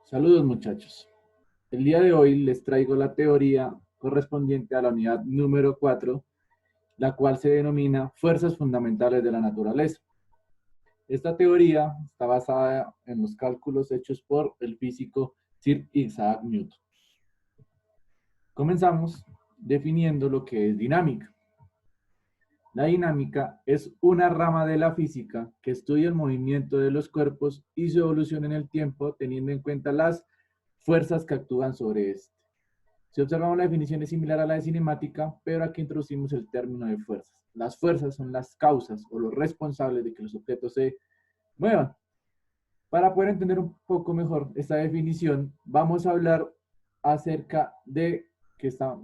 Saludos muchachos. El día de hoy les traigo la teoría correspondiente a la unidad número 4, la cual se denomina Fuerzas Fundamentales de la Naturaleza. Esta teoría está basada en los cálculos hechos por el físico Sir Isaac Newton. Comenzamos definiendo lo que es dinámica. La dinámica es una rama de la física que estudia el movimiento de los cuerpos y su evolución en el tiempo, teniendo en cuenta las fuerzas que actúan sobre este. Si observamos, la definición es similar a la de cinemática, pero aquí introducimos el término de fuerzas. Las fuerzas son las causas o los responsables de que los objetos se muevan. Para poder entender un poco mejor esta definición, vamos a hablar acerca de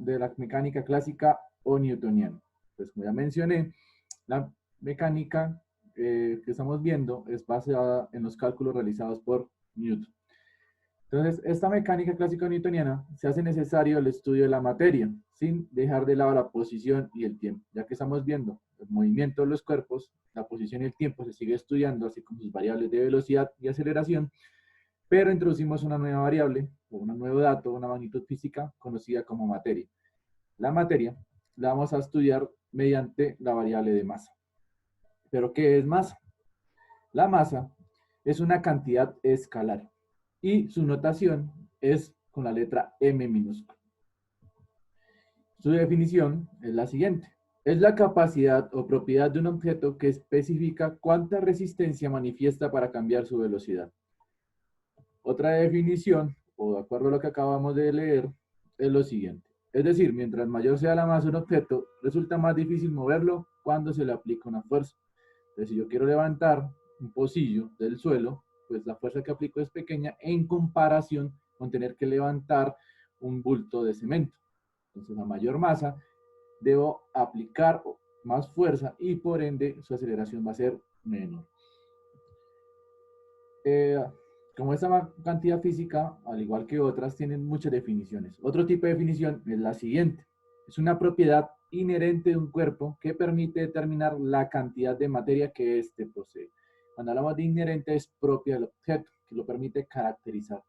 la mecánica clásica o newtoniana. Pues como ya mencioné, la mecánica que estamos viendo es basada en los cálculos realizados por Newton. Entonces, esta mecánica clásica newtoniana se hace necesario el estudio de la materia, sin dejar de lado la posición y el tiempo, ya que estamos viendo el movimiento de los cuerpos, la posición y el tiempo se sigue estudiando, así como sus variables de velocidad y aceleración, pero introducimos una nueva variable, o un nuevo dato, una magnitud física conocida como materia. La materia la vamos a estudiar mediante la variable de masa. ¿Pero qué es masa? La masa es una cantidad escalar y su notación es con la letra m minúscula. Su definición es la siguiente. Es la capacidad o propiedad de un objeto que especifica cuánta resistencia manifiesta para cambiar su velocidad. Otra definición, o de acuerdo a lo que acabamos de leer, es lo siguiente. Es decir, mientras mayor sea la masa de un objeto, resulta más difícil moverlo cuando se le aplica una fuerza. Entonces, si yo quiero levantar un pocillo del suelo, pues la fuerza que aplico es pequeña en comparación con tener que levantar un bulto de cemento. Entonces, a mayor masa, debo aplicar más fuerza y por ende su aceleración va a ser menor. Como esta cantidad física, al igual que otras, tienen muchas definiciones. Otro tipo de definición es la siguiente. Es una propiedad inherente de un cuerpo que permite determinar la cantidad de materia que éste posee. Cuando hablamos de inherente, es propia del objeto, que lo permite caracterizar.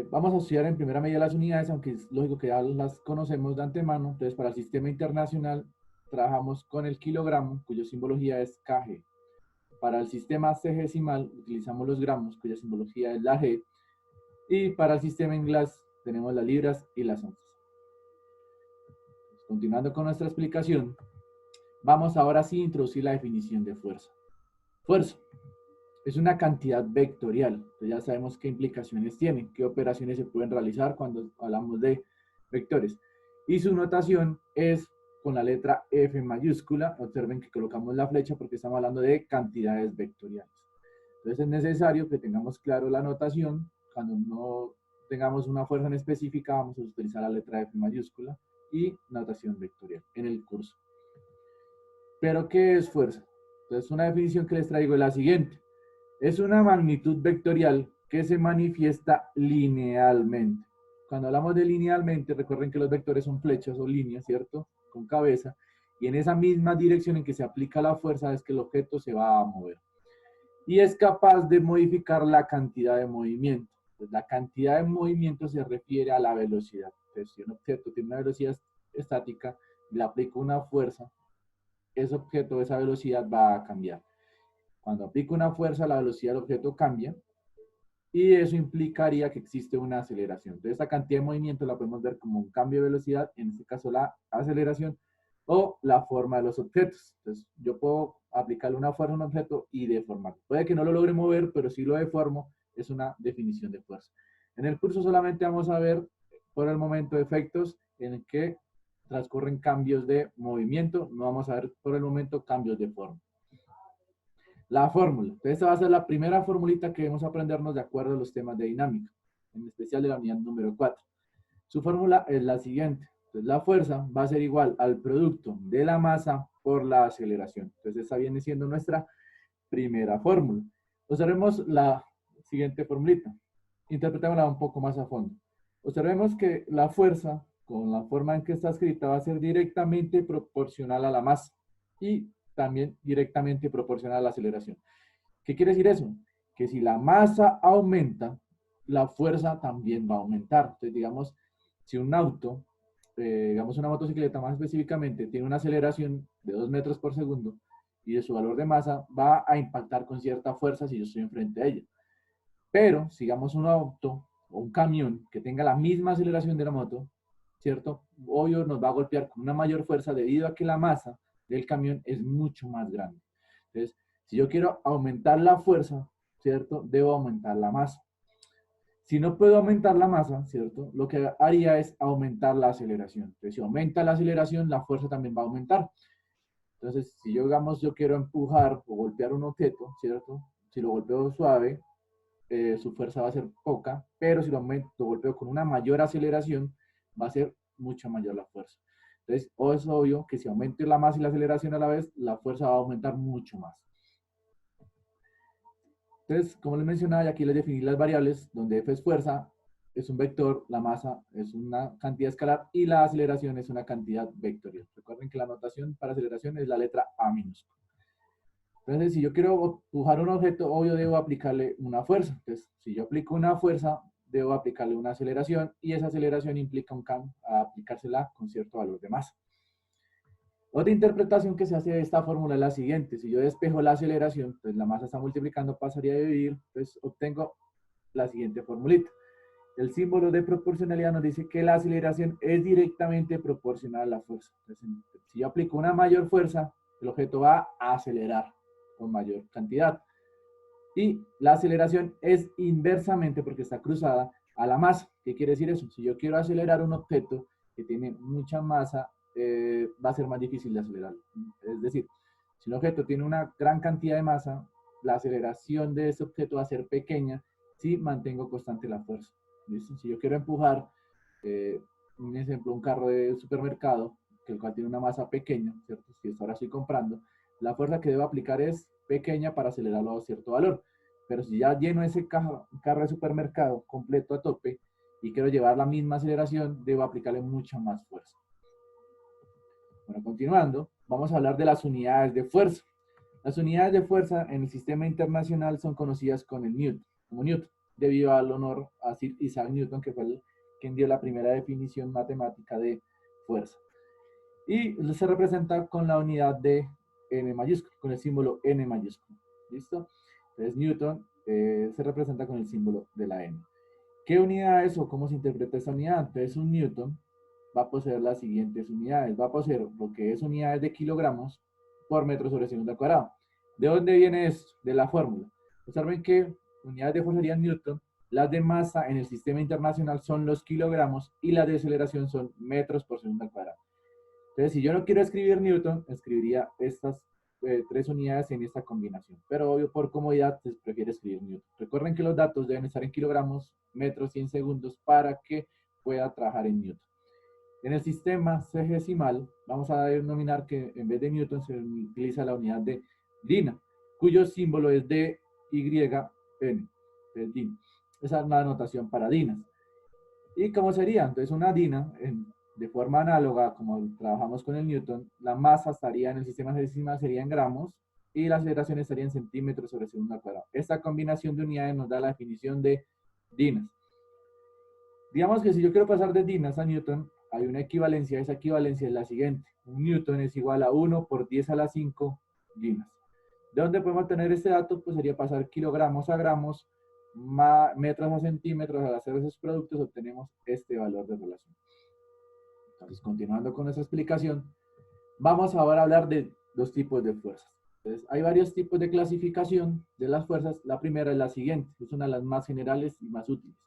Vamos a estudiar en primera medida las unidades, aunque es lógico que ya las conocemos de antemano. Entonces, para el sistema internacional, trabajamos con el kilogramo, cuya simbología es kg. Para el sistema sexagesimal utilizamos los gramos, cuya simbología es la G. Y para el sistema inglés tenemos las libras y las onzas. Continuando con nuestra explicación, vamos ahora sí a introducir la definición de fuerza. Fuerza es una cantidad vectorial. Entonces ya sabemos qué implicaciones tiene, qué operaciones se pueden realizar cuando hablamos de vectores. Y su notación es con la letra F mayúscula. Observen que colocamos la flecha porque estamos hablando de cantidades vectoriales. Entonces es necesario que tengamos claro la notación. Cuando no tengamos una fuerza en específica, vamos a utilizar la letra F mayúscula y notación vectorial en el curso. ¿Pero qué es fuerza? Entonces una definición que les traigo es la siguiente. Es una magnitud vectorial que se manifiesta linealmente. Cuando hablamos de linealmente, recuerden que los vectores son flechas o líneas, ¿cierto? Con cabeza. Y en esa misma dirección en que se aplica la fuerza es que el objeto se va a mover. Y es capaz de modificar la cantidad de movimiento. Pues la cantidad de movimiento se refiere a la velocidad. Entonces, si un objeto tiene una velocidad estática y le aplico una fuerza, ese objeto, esa velocidad va a cambiar. Cuando aplico una fuerza, la velocidad del objeto cambia y eso implicaría que existe una aceleración. Entonces, esta cantidad de movimiento la podemos ver como un cambio de velocidad, en este caso la aceleración, o la forma de los objetos. Entonces, yo puedo aplicarle una fuerza a un objeto y deformarlo. Puede que no lo logre mover, pero si lo deformo, es una definición de fuerza. En el curso solamente vamos a ver por el momento efectos en el que transcurren cambios de movimiento, no vamos a ver por el momento cambios de forma. La fórmula. Entonces, esta va a ser la primera formulita que debemos aprendernos de acuerdo a los temas de dinámica, en especial de la unidad número 4. Su fórmula es la siguiente. Entonces, la fuerza va a ser igual al producto de la masa por la aceleración. Entonces, esta viene siendo nuestra primera fórmula. Observemos la siguiente formulita. Interpretémosla un poco más a fondo. Observemos que la fuerza, con la forma en que está escrita, va a ser directamente proporcional a la masa y también directamente proporcional a la aceleración. ¿Qué quiere decir eso? que si la masa aumenta, la fuerza también va a aumentar. Entonces, digamos, si un auto, digamos una motocicleta más específicamente, tiene una aceleración de 2 metros por segundo y de su valor de masa va a impactar con cierta fuerza si yo estoy enfrente de ella. Pero, sigamos un auto o un camión que tenga la misma aceleración de la moto, ¿cierto? Obvio nos va a golpear con una mayor fuerza debido a que la masa del camión es mucho más grande. Entonces, si yo quiero aumentar la fuerza, ¿cierto? Debo aumentar la masa. Si no puedo aumentar la masa, ¿cierto? Lo que haría es aumentar la aceleración. Entonces, si aumenta la aceleración, la fuerza también va a aumentar. Entonces, si yo, digamos, yo quiero empujar o golpear un objeto, ¿cierto? Si lo golpeo suave, su fuerza va a ser poca, pero si lo golpeo con una mayor aceleración, va a ser mucho mayor la fuerza. Entonces, es obvio que si aumento la masa y la aceleración a la vez, la fuerza va a aumentar mucho más. Entonces, como les mencionaba, y aquí les definí las variables, donde F es fuerza, es un vector, la masa es una cantidad escalar y la aceleración es una cantidad vectorial. Recuerden que la notación para aceleración es la letra A minúscula. Entonces, si yo quiero empujar un objeto, obvio debo aplicarle una fuerza. Entonces, si yo aplico una fuerza, debo aplicarle una aceleración y esa aceleración implica un cambio a aplicársela con cierto valor de masa. Otra interpretación que se hace de esta fórmula es la siguiente. Si yo despejo la aceleración, pues la masa está multiplicando, pasaría a dividir, pues obtengo la siguiente formulita. El símbolo de proporcionalidad nos dice que la aceleración es directamente proporcional a la fuerza. Entonces, si yo aplico una mayor fuerza, el objeto va a acelerar con mayor cantidad. Y la aceleración es inversamente, porque está cruzada, a la masa. ¿Qué quiere decir eso? Si yo quiero acelerar un objeto que tiene mucha masa, va a ser más difícil de acelerarlo. Es decir, si un objeto tiene una gran cantidad de masa, la aceleración de ese objeto va a ser pequeña si mantengo constante la fuerza. ¿Listo? Si yo quiero empujar, un ejemplo, un carro de supermercado, que el cual tiene una masa pequeña, ¿cierto? Si ahora estoy comprando, la fuerza que debo aplicar es pequeña para acelerarlo a cierto valor. Pero si ya lleno ese carro de supermercado completo a tope y quiero llevar la misma aceleración, debo aplicarle mucha más fuerza. Bueno, continuando, vamos a hablar de las unidades de fuerza. Las unidades de fuerza en el sistema internacional son conocidas como Newton, debido al honor a Sir Isaac Newton, que fue quien dio la primera definición matemática de fuerza. Y se representa con la unidad de N mayúsculo, con el símbolo N mayúsculo. ¿Listo? Entonces Newton se representa con el símbolo de la N. ¿Qué unidad es o cómo se interpreta esta unidad? Entonces un Newton va a poseer las siguientes unidades. Va a poseer lo que es unidades de kilogramos por metro sobre segundo al cuadrado. ¿De dónde viene esto? De la fórmula. Observen que unidades de fuerza serían Newton, las de masa en el sistema internacional son los kilogramos y las de aceleración son metros por segundo al cuadrado. Entonces, si yo no quiero escribir Newton, escribiría estas tres unidades en esta combinación. Pero obvio, por comodidad, se prefiere escribir Newton. Recuerden que los datos deben estar en kilogramos, metros y en segundos para que pueda trabajar en Newton. En el sistema sexagesimal, vamos a denominar que en vez de Newton se utiliza la unidad de Dina, cuyo símbolo es DYN. Es DIN. Esa es una notación para dinas. ¿Y cómo sería? Entonces, una dina, de forma análoga, como trabajamos con el Newton, la masa estaría en el sistema sexagesimal, sería en gramos, y la aceleración estaría en centímetros sobre segundo al cuadrado. Esta combinación de unidades nos da la definición de dinas. Digamos que si yo quiero pasar de dinas a Newton, hay una equivalencia. Esa equivalencia es la siguiente. Un Newton es igual a 1 por 10 a la 5 dinas. ¿De dónde podemos tener este dato? Pues sería pasar kilogramos a gramos, metros a centímetros. Al hacer esos productos obtenemos este valor de relación. Entonces, continuando con nuestra explicación, vamos ahora a hablar de dos tipos de fuerzas. Entonces, hay varios tipos de clasificación de las fuerzas. La primera es la siguiente, es una de las más generales y más útiles.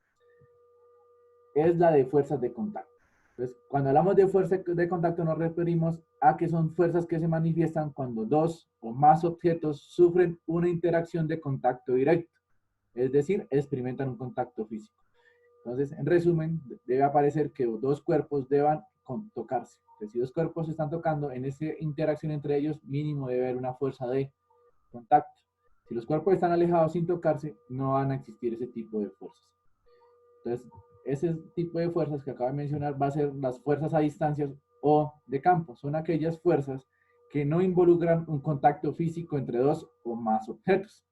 Es la de fuerzas de contacto. Entonces, cuando hablamos de fuerzas de contacto nos referimos a que son fuerzas que se manifiestan cuando dos o más objetos sufren una interacción de contacto directo, es decir, experimentan un contacto físico. Entonces, en resumen, debe aparecer que dos cuerpos deban tocarse. Entonces, si dos cuerpos se están tocando, en esa interacción entre ellos, mínimo debe haber una fuerza de contacto. Si los cuerpos están alejados sin tocarse, no van a existir ese tipo de fuerzas. Entonces, ese tipo de fuerzas que acabo de mencionar va a ser las fuerzas a distancias o de campo. Son aquellas fuerzas que no involucran un contacto físico entre dos o más objetos.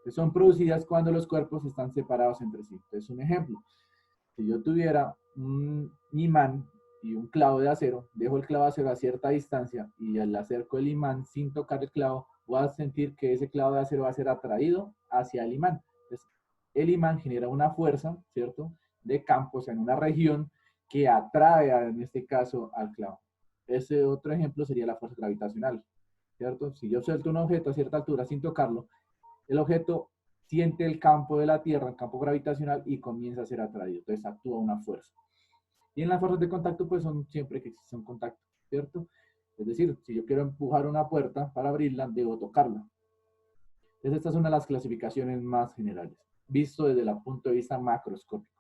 Son producidas cuando los cuerpos están separados entre sí. Entonces, un ejemplo, si yo tuviera un imán y un clavo de acero, dejo el clavo de acero a cierta distancia y al acerco el imán sin tocar el clavo, voy a sentir que ese clavo de acero va a ser atraído hacia el imán. Entonces, el imán genera una fuerza, ¿cierto?, de campo, o sea, en una región que atrae, en este caso, al clavo. Ese otro ejemplo sería la fuerza gravitacional, ¿cierto? Si yo suelto un objeto a cierta altura sin tocarlo, el objeto siente el campo de la Tierra, el campo gravitacional, y comienza a ser atraído. Entonces actúa una fuerza. Y en las fuerzas de contacto, pues son siempre que existe un contacto, ¿cierto? Es decir, si yo quiero empujar una puerta para abrirla, debo tocarla. Entonces, esta es una de las clasificaciones más generales, visto desde el punto de vista macroscópico.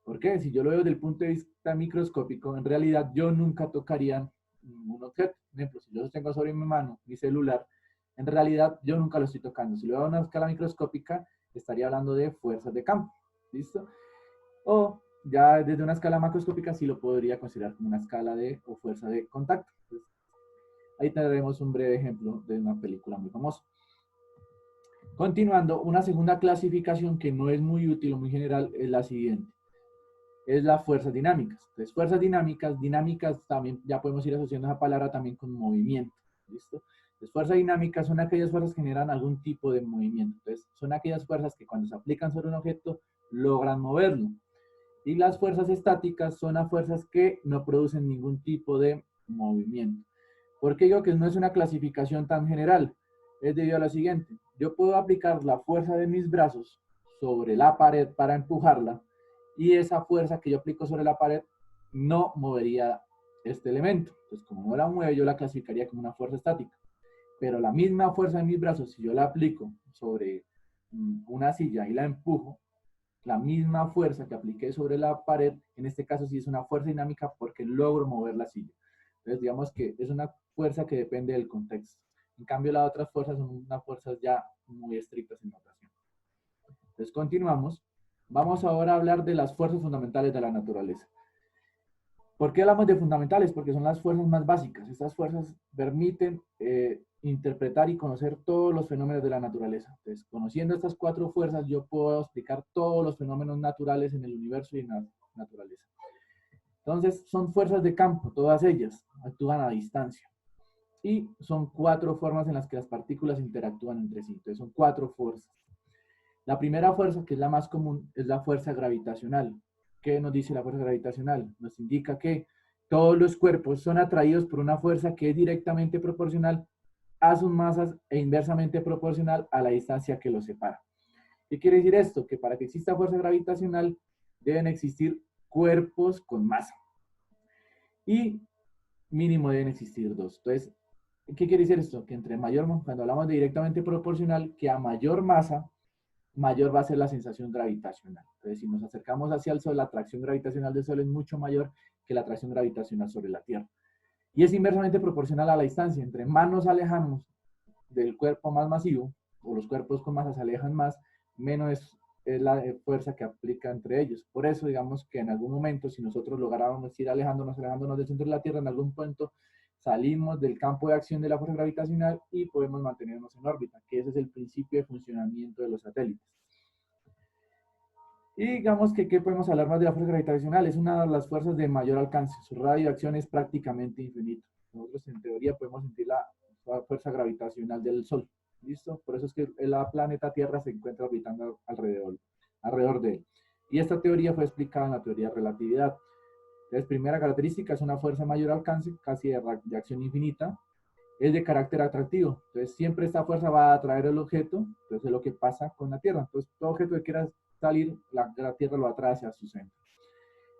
¿Por qué? Si yo lo veo desde el punto de vista microscópico, en realidad yo nunca tocaría un objeto. Por ejemplo, si yo sostengo sobre mi mano mi celular, en realidad yo nunca lo estoy tocando. Si lo veo a una escala microscópica, estaría hablando de fuerzas de campo. ¿Listo? O ya desde una escala macroscópica sí lo podría considerar como una escala de o fuerza de contacto. Entonces, ahí tendremos un breve ejemplo de una película muy famosa. Continuando, una segunda clasificación que no es muy útil o muy general es la siguiente. Es las fuerzas dinámicas. Entonces, fuerzas dinámicas también ya podemos ir asociando esa palabra también con movimiento. ¿Listo? Las fuerzas dinámicas son aquellas fuerzas que generan algún tipo de movimiento. Entonces, son aquellas fuerzas que cuando se aplican sobre un objeto logran moverlo. Y las fuerzas estáticas son las fuerzas que no producen ningún tipo de movimiento. ¿Por qué digo que no es una clasificación tan general? Es debido a lo siguiente. Yo puedo aplicar la fuerza de mis brazos sobre la pared para empujarla, y esa fuerza que yo aplico sobre la pared no movería este elemento. Entonces, como no la mueve, yo la clasificaría como una fuerza estática. Pero la misma fuerza de mis brazos, si yo la aplico sobre una silla y la empujo, la misma fuerza que apliqué sobre la pared, en este caso sí es una fuerza dinámica porque logro mover la silla. Entonces, digamos que es una fuerza que depende del contexto. En cambio, las otras fuerzas son unas fuerzas ya muy estrictas en notación. Entonces, continuamos. Vamos ahora a hablar de las fuerzas fundamentales de la naturaleza. ¿Por qué hablamos de fundamentales? Porque son las fuerzas más básicas. Estas fuerzas permiten interpretar y conocer todos los fenómenos de la naturaleza. Entonces, conociendo estas cuatro fuerzas, yo puedo explicar todos los fenómenos naturales en el universo y en la naturaleza. Entonces, son fuerzas de campo, todas ellas actúan a distancia. Y son cuatro formas en las que las partículas interactúan entre sí. Entonces, son cuatro fuerzas. La primera fuerza, que es la más común, es la fuerza gravitacional. ¿Qué nos dice la fuerza gravitacional? Nos indica que todos los cuerpos son atraídos por una fuerza que es directamente proporcional a sus masas e inversamente proporcional a la distancia que los separa. ¿Qué quiere decir esto? Que para que exista fuerza gravitacional deben existir cuerpos con masa. Y mínimo deben existir dos. Entonces, ¿qué quiere decir esto? Que entre mayor, cuando hablamos de directamente proporcional, que a mayor masa, mayor va a ser la sensación gravitacional. Entonces, si nos acercamos hacia el Sol, la atracción gravitacional del Sol es mucho mayor que la atracción gravitacional sobre la Tierra. Y es inversamente proporcional a la distancia. Entre más nos alejamos del cuerpo más masivo, o los cuerpos con masa se alejan más, menos es la fuerza que aplica entre ellos. Por eso, digamos que en algún momento, si nosotros lográramos ir alejándonos del centro de la Tierra, en algún punto salimos del campo de acción de la fuerza gravitacional y podemos mantenernos en órbita, que ese es el principio de funcionamiento de los satélites. Y digamos que, ¿qué podemos hablar más de la fuerza gravitacional? Es una de las fuerzas de mayor alcance. Su radio de acción es prácticamente infinito. Nosotros, en teoría, podemos sentir la fuerza gravitacional del Sol. ¿Listo? Por eso es que el planeta Tierra se encuentra orbitando alrededor de él. Y esta teoría fue explicada en la teoría de relatividad. Entonces, primera característica es una fuerza de mayor alcance, casi de acción infinita. Es de carácter atractivo. Entonces, siempre esta fuerza va a atraer el objeto. Entonces, es lo que pasa con la Tierra. Entonces, todo objeto que quiera salir, la Tierra lo atrae hacia su centro.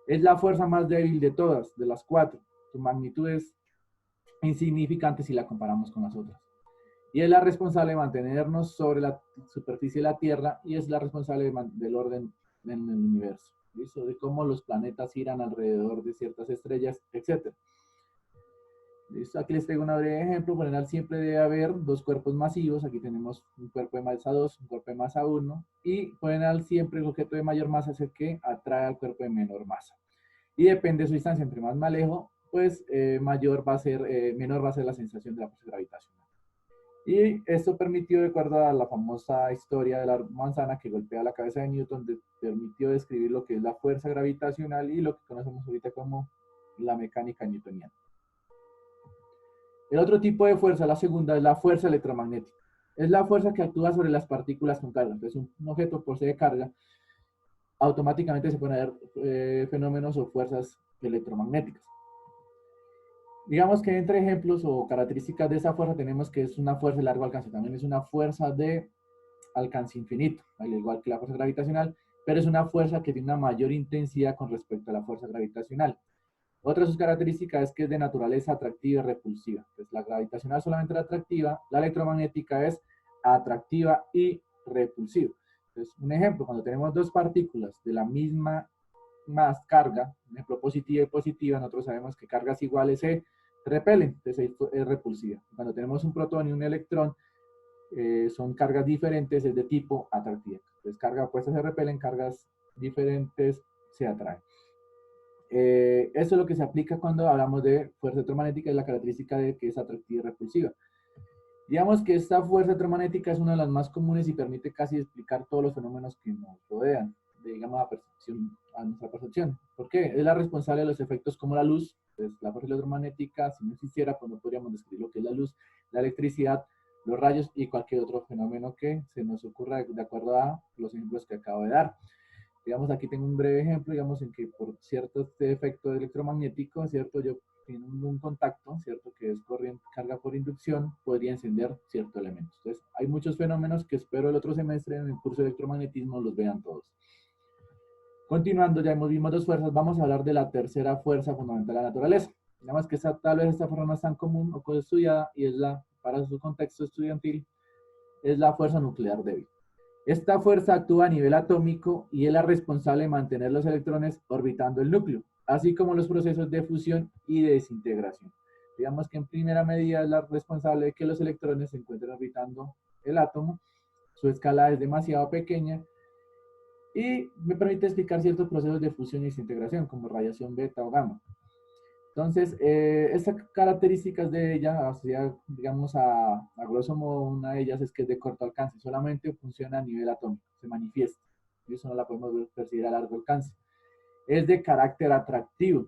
Es la fuerza más débil de todas, de las cuatro. Su magnitud es insignificante si la comparamos con las otras. Y es la responsable de mantenernos sobre la superficie de la Tierra y es la responsable del orden en el universo. ¿Listo? De cómo los planetas giran alrededor de ciertas estrellas, etc. ¿Listo? Aquí les traigo un breve ejemplo. Por general siempre debe haber dos cuerpos masivos. Aquí tenemos un cuerpo de masa 2, un cuerpo de masa 1. Y por general siempre el objeto de mayor masa es el que atrae al cuerpo de menor masa. Y depende de su distancia. Entre más me alejo, pues menor va a ser la sensación de la fuerza gravitacional. Y esto permitió, de acuerdo a la famosa historia de la manzana que golpea la cabeza de Newton, permitió describir lo que es la fuerza gravitacional y lo que conocemos ahorita como la mecánica newtoniana. El otro tipo de fuerza, la segunda, es la fuerza electromagnética. Es la fuerza que actúa sobre las partículas con carga. Entonces, un objeto posee carga, automáticamente se pueden dar fenómenos o fuerzas electromagnéticas. Digamos que entre ejemplos o características de esa fuerza tenemos que es una fuerza de largo alcance, también es una fuerza de alcance infinito, al igual que la fuerza gravitacional, pero es una fuerza que tiene una mayor intensidad con respecto a la fuerza gravitacional. Otra de sus características es que es de naturaleza atractiva y repulsiva. Entonces, la gravitacional solamente es atractiva, la electromagnética es atractiva y repulsiva. Entonces, un ejemplo, cuando tenemos dos partículas de la misma más carga, un ejemplo positiva y positiva, nosotros sabemos que cargas iguales se repelen, entonces es repulsiva. Cuando tenemos un protón y un electrón, son cargas diferentes, es de tipo atractiva. Entonces, cargas opuestas se repelen, cargas diferentes se atraen. Eso es lo que se aplica cuando hablamos de fuerza electromagnética, es la característica de que es atractiva y repulsiva. Digamos que esta fuerza electromagnética es una de las más comunes y permite casi explicar todos los fenómenos que nos rodean, digamos, a nuestra percepción. ¿Por qué? Es la responsable de los efectos como la luz. Pues la fuerza electromagnética, si no existiera, pues no podríamos describir lo que es la luz, la electricidad, los rayos y cualquier otro fenómeno que se nos ocurra de acuerdo a los ejemplos que acabo de dar. Digamos, aquí tengo un breve ejemplo, digamos, en que por cierto efecto electromagnético, ¿cierto? Yo tengo un contacto, ¿cierto? Que es corriente, carga por inducción, podría encender cierto elemento. Entonces, hay muchos fenómenos que espero el otro semestre en el curso de electromagnetismo los vean todos. Continuando, ya vimos dos fuerzas, vamos a hablar de la tercera fuerza fundamental de la naturaleza. Digamos que tal vez esta fuerza no es tan común o estudiada y es para su contexto estudiantil, es la fuerza nuclear débil. Esta fuerza actúa a nivel atómico y es la responsable de mantener los electrones orbitando el núcleo, así como los procesos de fusión y de desintegración. Digamos que en primera medida es la responsable de que los electrones se encuentren orbitando el átomo, su escala es demasiado pequeña y me permite explicar ciertos procesos de fusión y desintegración, como radiación beta o gamma. Entonces, estas características de ella, o sea, digamos a grosso modo, una de ellas es que es de corto alcance, solamente funciona a nivel atómico, se manifiesta, y eso no la podemos percibir a largo alcance. Es de carácter atractivo.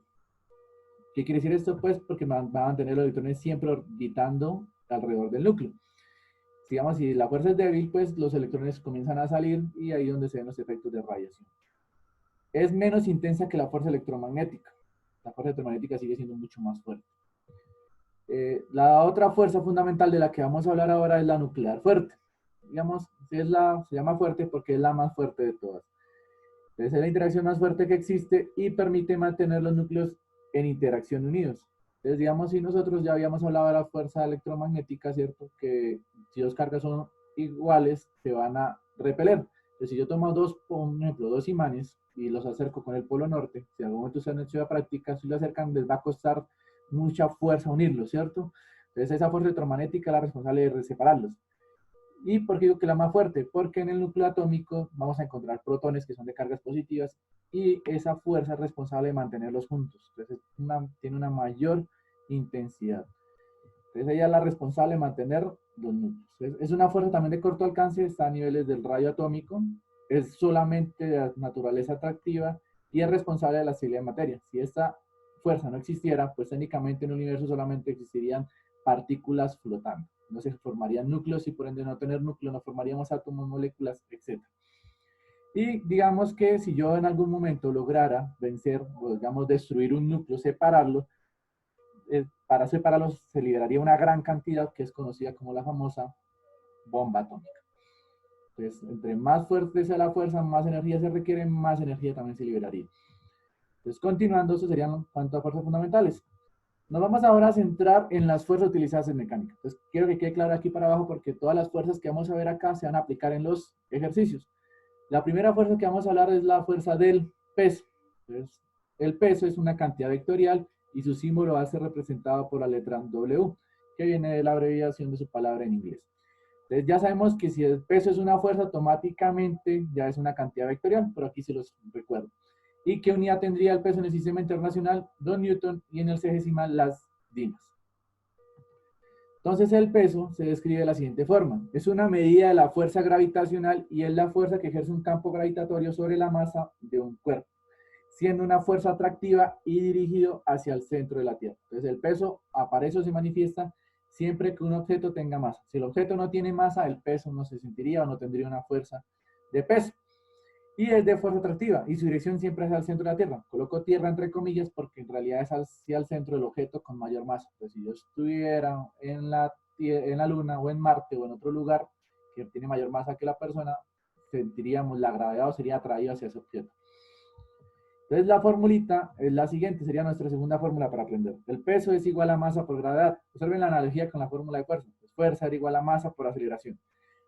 ¿Qué quiere decir esto? Pues porque va a mantener los electrones siempre orbitando alrededor del núcleo. Digamos, si la fuerza es débil, pues los electrones comienzan a salir y ahí es donde se ven los efectos de radiación. Es menos intensa que la fuerza electromagnética. La fuerza electromagnética sigue siendo mucho más fuerte. La otra fuerza fundamental de la que vamos a hablar ahora es la nuclear fuerte. Digamos, se llama fuerte porque es la más fuerte de todas. Entonces es la interacción más fuerte que existe y permite mantener los núcleos en interacción unidos. Entonces, digamos, si nosotros ya habíamos hablado de la fuerza electromagnética, ¿cierto? Que si dos cargas son iguales, se van a repeler. Entonces, si yo tomo por ejemplo, dos imanes y los acerco con el polo norte, si en algún momento se han hecho la práctica, si lo acercan, les va a costar mucha fuerza unirlos, ¿cierto? Entonces, esa fuerza electromagnética es la responsable de separarlos. ¿Y por qué digo que la más fuerte? Porque en el núcleo atómico vamos a encontrar protones que son de cargas positivas y esa fuerza es responsable de mantenerlos juntos. Entonces tiene una mayor intensidad. Entonces ella es la responsable de mantener los núcleos. Es una fuerza también de corto alcance, está a niveles del rayo atómico, es solamente de naturaleza atractiva y es responsable de la estabilidad de materia. Si esta fuerza no existiera, pues técnicamente en el universo solamente existirían partículas flotando. No se formarían núcleos y por ende no tener núcleo, no formaríamos átomos, moléculas, etc. Y digamos que si yo en algún momento lograra vencer, o digamos destruir un núcleo, separarlo, para separarlos se liberaría una gran cantidad que es conocida como la famosa bomba atómica. Entonces, entre más fuerte sea la fuerza, más energía se requiere, más energía también se liberaría. Entonces, continuando, eso serían cuanto a fuerzas fundamentales. Nos vamos ahora a centrar en las fuerzas utilizadas en mecánica. Entonces, quiero que quede claro aquí para abajo porque todas las fuerzas que vamos a ver acá se van a aplicar en los ejercicios. La primera fuerza que vamos a hablar es la fuerza del peso. Entonces, el peso es una cantidad vectorial y su símbolo va a ser representado por la letra W, que viene de la abreviación de su palabra en inglés. Entonces, ya sabemos que si el peso es una fuerza, automáticamente ya es una cantidad vectorial, pero aquí se los recuerdo. ¿Y qué unidad tendría el peso en el sistema internacional? 2 Newton y en el sexagesimal las dimas. Entonces el peso se describe de la siguiente forma. Es una medida de la fuerza gravitacional y es la fuerza que ejerce un campo gravitatorio sobre la masa de un cuerpo, siendo una fuerza atractiva y dirigido hacia el centro de la Tierra. Entonces el peso aparece o se manifiesta siempre que un objeto tenga masa. Si el objeto no tiene masa, el peso no se sentiría o no tendría una fuerza de peso. Y es de fuerza atractiva y su dirección siempre es al centro de la Tierra. Coloco Tierra entre comillas porque en realidad es hacia el centro del objeto con mayor masa. Entonces, si yo estuviera en la Luna o en Marte o en otro lugar que tiene mayor masa que la persona, sentiríamos la gravedad o sería atraído hacia ese objeto. Entonces la formulita es la siguiente, sería nuestra segunda fórmula para aprender. El peso es igual a masa por gravedad. Observen la analogía con la fórmula de fuerza. Pues fuerza era igual a masa por aceleración.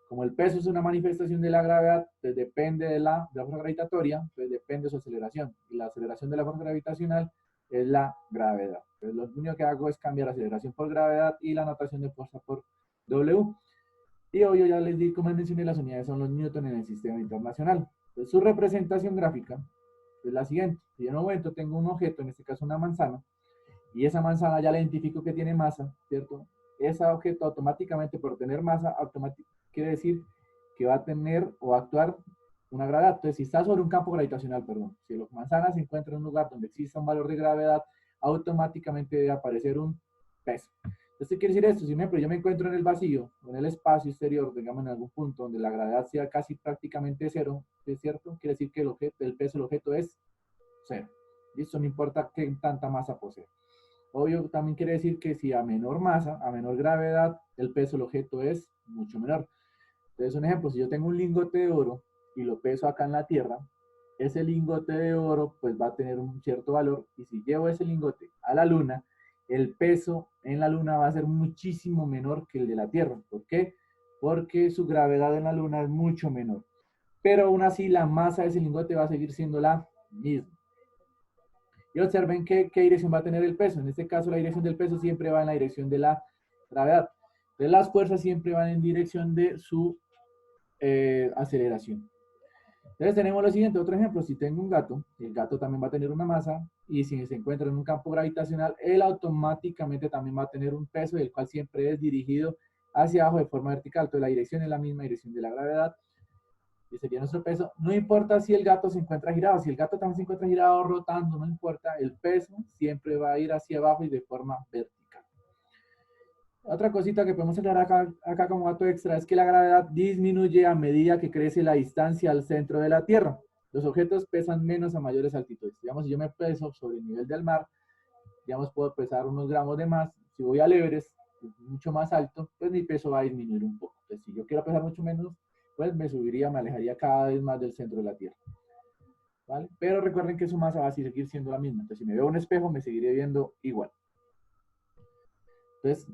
Como el peso es una manifestación de la gravedad, pues depende de la fuerza gravitatoria, pues depende de su aceleración. Y la aceleración de la fuerza gravitacional es la gravedad. Entonces lo único que hago es cambiar aceleración por gravedad y la notación de fuerza por W. Y hoy ya les di, como mencioné, las unidades son los newton en el sistema internacional. Entonces su representación gráfica es la siguiente. Si en un momento tengo un objeto, en este caso una manzana, y esa manzana ya la identifico que tiene masa, ¿cierto? Ese objeto automáticamente, por tener masa, quiere decir que va a tener o actuar una gravedad. Entonces, si está sobre un campo gravitacional, perdón, si la manzana se encuentra en un lugar donde exista un valor de gravedad, automáticamente debe aparecer un peso. Entonces, ¿qué quiere decir esto? Si, por ejemplo, yo me encuentro en el vacío, o en el espacio exterior, digamos en algún punto donde la gravedad sea casi prácticamente cero, ¿es cierto? Quiere decir que el peso del objeto es cero. Listo, no importa qué tanta masa posee. Obvio, también quiere decir que si a menor masa, a menor gravedad, el peso del objeto es mucho menor. Entonces, un ejemplo, si yo tengo un lingote de oro y lo peso acá en la Tierra, ese lingote de oro pues va a tener un cierto valor, y si llevo ese lingote a la Luna, el peso en la Luna va a ser muchísimo menor que el de la Tierra. ¿Por qué? Porque su gravedad en la Luna es mucho menor. Pero aún así la masa de ese lingote va a seguir siendo la misma. Y observen qué dirección va a tener el peso. En este caso, la dirección del peso siempre va en la dirección de la gravedad. Entonces, las fuerzas siempre van en dirección de su aceleración. Entonces, tenemos lo siguiente, otro ejemplo. Si tengo un gato, el gato también va a tener una masa, y si se encuentra en un campo gravitacional, él automáticamente también va a tener un peso, el cual siempre es dirigido hacia abajo de forma vertical. Entonces, la dirección es la misma dirección de la gravedad, y sería nuestro peso. No importa si el gato se encuentra girado, si el gato también se encuentra girado, rotando, no importa, el peso siempre va a ir hacia abajo y de forma vertical. Otra cosita que podemos aclarar acá como dato extra es que la gravedad disminuye a medida que crece la distancia al centro de la Tierra. Los objetos pesan menos a mayores altitudes. Digamos, si yo me peso sobre el nivel del mar, digamos, puedo pesar unos gramos de más. Si voy al Everest, mucho más alto, pues mi peso va a disminuir un poco. Entonces, si yo quiero pesar mucho menos, pues me subiría, me alejaría cada vez más del centro de la Tierra. ¿Vale? Pero recuerden que su masa va a seguir siendo la misma. Entonces, si me veo un espejo, me seguiré viendo igual. Entonces,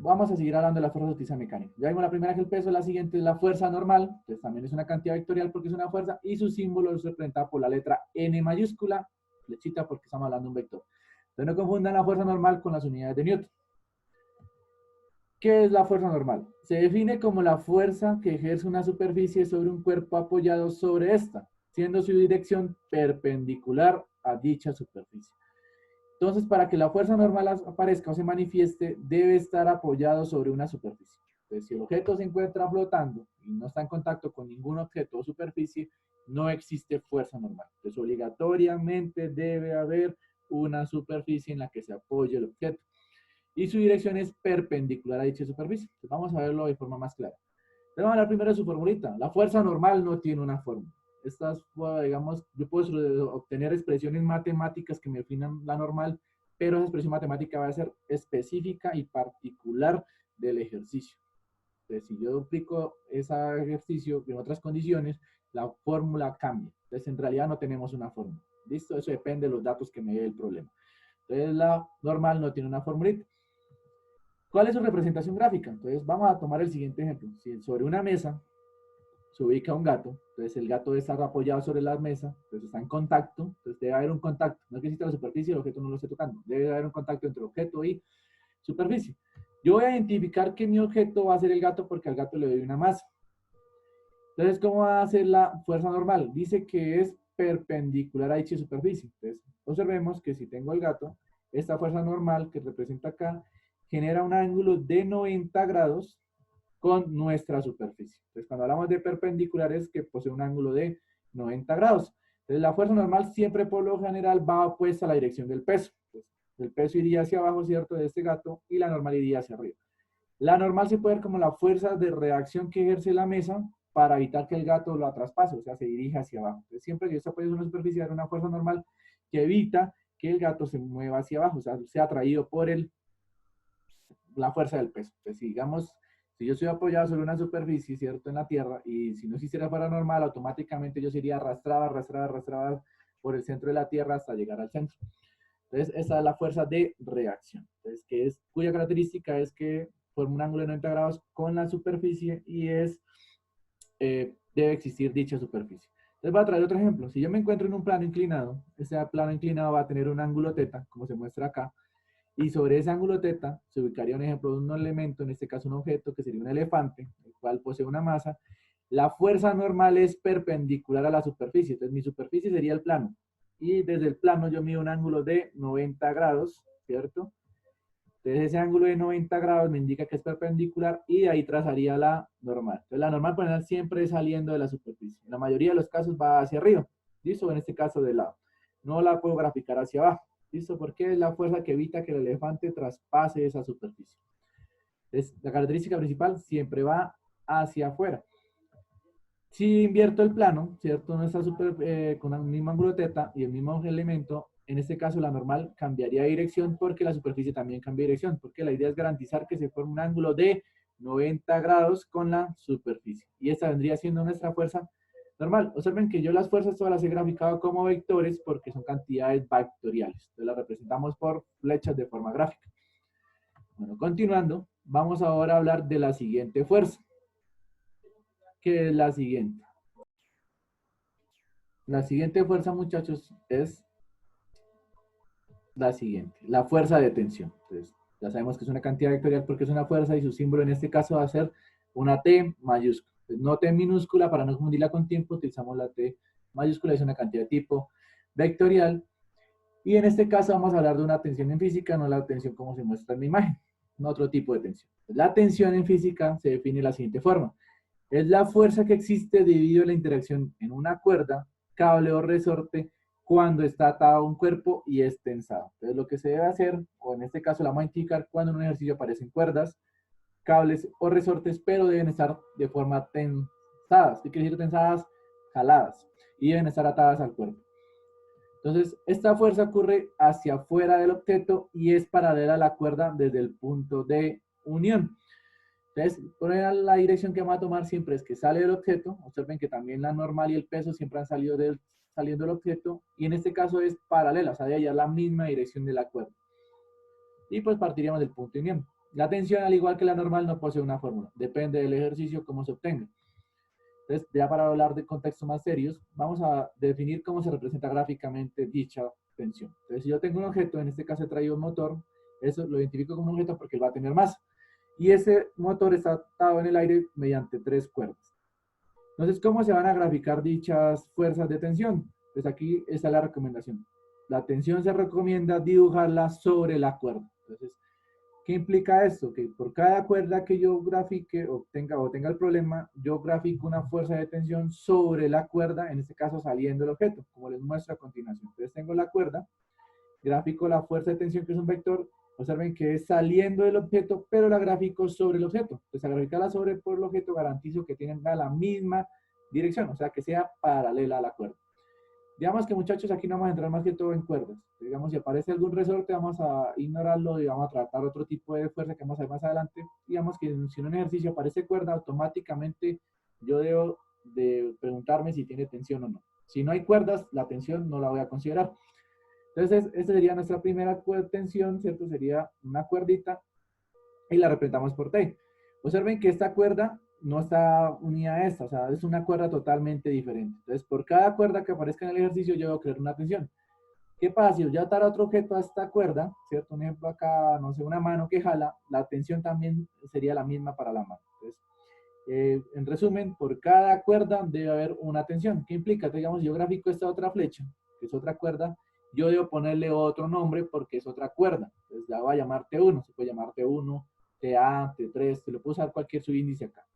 vamos a seguir hablando de la fuerza de utilización mecánica. Ya vimos la primera que el peso, la siguiente es la fuerza normal. Entonces, también es una cantidad vectorial porque es una fuerza, y su símbolo es representado por la letra N mayúscula, flechita, porque estamos hablando de un vector. Entonces, no confundan la fuerza normal con las unidades de Newton. ¿Qué es la fuerza normal? Se define como la fuerza que ejerce una superficie sobre un cuerpo apoyado sobre esta, siendo su dirección perpendicular a dicha superficie. Entonces, para que la fuerza normal aparezca o se manifieste, debe estar apoyado sobre una superficie. Entonces, si el objeto se encuentra flotando y no está en contacto con ningún objeto o superficie, no existe fuerza normal. Entonces, obligatoriamente debe haber una superficie en la que se apoye el objeto, y su dirección es perpendicular a dicha superficie. Entonces, vamos a verlo de forma más clara. Entonces, vamos a hablar primero de su formulita. La fuerza normal no tiene una fórmula. Estas, digamos, yo puedo obtener expresiones matemáticas que me definan la normal, pero esa expresión matemática va a ser específica y particular del ejercicio. Entonces, si yo duplico ese ejercicio en otras condiciones, la fórmula cambia. Entonces, en realidad no tenemos una fórmula. ¿Listo? Eso depende de los datos que me dé el problema. Entonces, la normal no tiene una formulita. ¿Cuál es su representación gráfica? Entonces, vamos a tomar el siguiente ejemplo. Si sobre una mesa se ubica un gato, entonces el gato debe estar apoyado sobre la mesa, entonces está en contacto, entonces debe haber un contacto, no es que exista la superficie y el objeto no lo esté tocando, debe haber un contacto entre objeto y superficie. Yo voy a identificar que mi objeto va a ser el gato porque al gato le doy una masa. Entonces, ¿cómo va a ser la fuerza normal? Dice que es perpendicular a dicha superficie. Entonces, observemos que si tengo el gato, esta fuerza normal que representa acá genera un ángulo de 90 grados con nuestra superficie. Entonces, cuando hablamos de perpendiculares, que posee un ángulo de 90 grados. Entonces, la fuerza normal siempre por lo general va opuesta a la dirección del peso. Entonces, el peso iría hacia abajo, ¿cierto?, de este gato, y la normal iría hacia arriba. La normal se puede ver como la fuerza de reacción que ejerce la mesa para evitar que el gato lo traspase, o sea, se dirija hacia abajo. Entonces, siempre que yo estoy apoyado en una superficie, hay una fuerza normal que evita que el gato se mueva hacia abajo, o sea, sea atraído por la fuerza del peso. Entonces, si digamos, si yo estoy apoyado sobre una superficie, ¿cierto?, en la tierra, y si no existiera fuerza normal, automáticamente yo sería arrastrado por el centro de la tierra hasta llegar al centro. Entonces, esa es la fuerza de reacción. Entonces, cuya característica es que forma un ángulo de 90 grados con la superficie y debe existir dicha superficie. Entonces, voy a traer otro ejemplo. Si yo me encuentro en un plano inclinado, ese plano inclinado va a tener un ángulo θ, como se muestra acá, y sobre ese ángulo θ se ubicaría un ejemplo de un elemento, en este caso un objeto, que sería un elefante, el cual posee una masa. La fuerza normal es perpendicular a la superficie, entonces mi superficie sería el plano, y desde el plano yo mido un ángulo de 90 grados, ¿cierto? Entonces ese ángulo de 90 grados me indica que es perpendicular y de ahí trazaría la normal. Entonces la normal por lo general siempre es saliendo de la superficie. En la mayoría de los casos va hacia arriba, ¿listo? En este caso de lado. No la puedo graficar hacia abajo, ¿listo? Porque es la fuerza que evita que el elefante traspase esa superficie. Entonces la característica principal siempre va hacia afuera. Si invierto el plano, ¿cierto? No está con el mismo ángulo θ y el mismo elemento, en este caso la normal cambiaría de dirección porque la superficie también cambia de dirección, porque la idea es garantizar que se forme un ángulo de 90 grados con la superficie. Y esta vendría siendo nuestra fuerza normal. Observen que yo las fuerzas todas las he graficado como vectores porque son cantidades vectoriales. Entonces las representamos por flechas de forma gráfica. Bueno, continuando, vamos ahora a hablar de la siguiente fuerza, que es la siguiente. La siguiente fuerza, muchachos, es la siguiente, la fuerza de tensión. Entonces, ya sabemos que es una cantidad vectorial porque es una fuerza y su símbolo en este caso va a ser una T mayúscula. Entonces, no T minúscula, para no confundirla con tiempo, utilizamos la T mayúscula, es una cantidad de tipo vectorial. Y en este caso vamos a hablar de una tensión en física, no la tensión como se muestra en la imagen, no otro tipo de tensión. La tensión en física se define de la siguiente forma. Es la fuerza que existe debido a la interacción en una cuerda, cable o resorte cuando está atado a un cuerpo y es tensado. Entonces lo que se debe hacer, o en este caso la vamos a indicar cuando en un ejercicio aparecen cuerdas, cables o resortes, pero deben estar de forma tensadas. ¿Qué quiere decir tensadas? Jaladas. Y deben estar atadas al cuerpo. Entonces, esta fuerza ocurre hacia afuera del objeto y es paralela a la cuerda desde el punto de unión. Entonces, por la dirección que vamos a tomar siempre es que sale del objeto. Observen que también la normal y el peso siempre han salido saliendo del objeto. Y en este caso es paralela, o sea, de allá la misma dirección de la cuerda. Y pues partiríamos del punto de unión. La tensión, al igual que la normal, no posee una fórmula. Depende del ejercicio, cómo se obtenga. Entonces, ya para hablar de contextos más serios, vamos a definir cómo se representa gráficamente dicha tensión. Entonces, si yo tengo un objeto, en este caso he traído un motor, eso lo identifico como un objeto porque va a tener masa. Y ese motor está atado en el aire mediante 3 cuerdas. Entonces, ¿cómo se van a graficar dichas fuerzas de tensión? Pues aquí está la recomendación. La tensión se recomienda dibujarla sobre la cuerda. Entonces, ¿qué implica esto? Que por cada cuerda que yo grafique o tenga el problema, yo grafico una fuerza de tensión sobre la cuerda, en este caso saliendo del objeto, como les muestro a continuación. Entonces tengo la cuerda, gráfico la fuerza de tensión que es un vector, observen que es saliendo del objeto, pero la gráfico sobre el objeto. Entonces al graficarla sobre por el objeto garantizo que tienen la misma dirección, o sea que sea paralela a la cuerda. Digamos que muchachos, aquí no vamos a entrar más que todo en cuerdas. Digamos, si aparece algún resorte, vamos a ignorarlo y vamos a tratar otro tipo de fuerza que vamos a ver más adelante. Digamos que si en un ejercicio aparece cuerda, automáticamente yo debo de preguntarme si tiene tensión o no. Si no hay cuerdas, la tensión no la voy a considerar. Entonces, esta sería nuestra primera tensión, ¿cierto? Sería una cuerdita y la representamos por T. Observen que esta cuerda no está unida a esta, o sea, es una cuerda totalmente diferente. Entonces, por cada cuerda que aparezca en el ejercicio, yo debo crear una tensión. ¿Qué pasa? Si yo atara otro objeto a esta cuerda, ¿cierto? Un ejemplo acá, no sé, una mano que jala, la tensión también sería la misma para la mano. Entonces, en resumen, por cada cuerda debe haber una tensión. ¿Qué implica? Digamos, yo grafico esta otra flecha, que es otra cuerda, yo debo ponerle otro nombre porque es otra cuerda. Entonces la voy a llamar T1, se puede llamar T1, TA, T3, se le puede usar cualquier subíndice acá.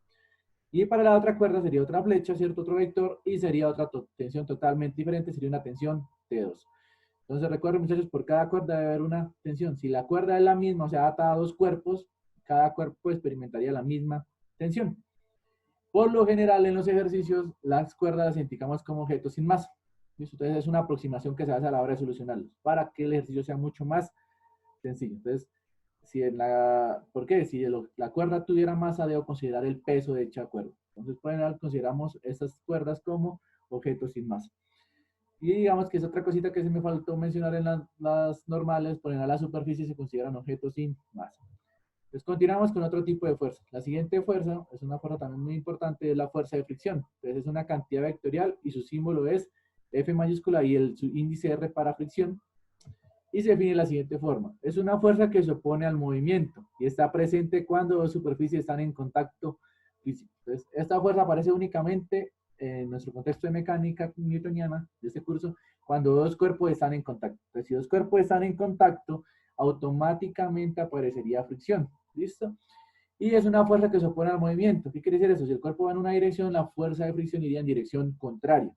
Y para la otra cuerda sería otra flecha, ¿cierto? Otro vector, y sería otra tensión totalmente diferente, sería una tensión T2. Entonces recuerden, muchachos, por cada cuerda debe haber una tensión. Si la cuerda es la misma, o sea, atada a dos cuerpos, cada cuerpo experimentaría la misma tensión. Por lo general, en los ejercicios, las cuerdas las indicamos como objetos sin masa. ¿Listo? Entonces es una aproximación que se hace a la hora de solucionarlos, para que el ejercicio sea mucho más sencillo. Entonces, ¿por qué? Si la cuerda tuviera masa, debo considerar el peso de dicha cuerda. Entonces, consideramos estas cuerdas como objetos sin masa. Y digamos que es otra cosita que se me faltó mencionar en las normales, por a la superficie se consideran objetos sin masa. Entonces continuamos con otro tipo de fuerza. La siguiente fuerza es una fuerza también muy importante, es la fuerza de fricción. Entonces es una cantidad vectorial y su símbolo es F mayúscula y su índice R para fricción. Y se define de la siguiente forma. Es una fuerza que se opone al movimiento y está presente cuando dos superficies están en contacto físico. Entonces esta fuerza aparece únicamente en nuestro contexto de mecánica newtoniana de este curso, cuando dos cuerpos están en contacto. Entonces, si dos cuerpos están en contacto, automáticamente aparecería fricción. ¿Listo? Y es una fuerza que se opone al movimiento. ¿Qué quiere decir eso? Si el cuerpo va en una dirección, la fuerza de fricción iría en dirección contraria.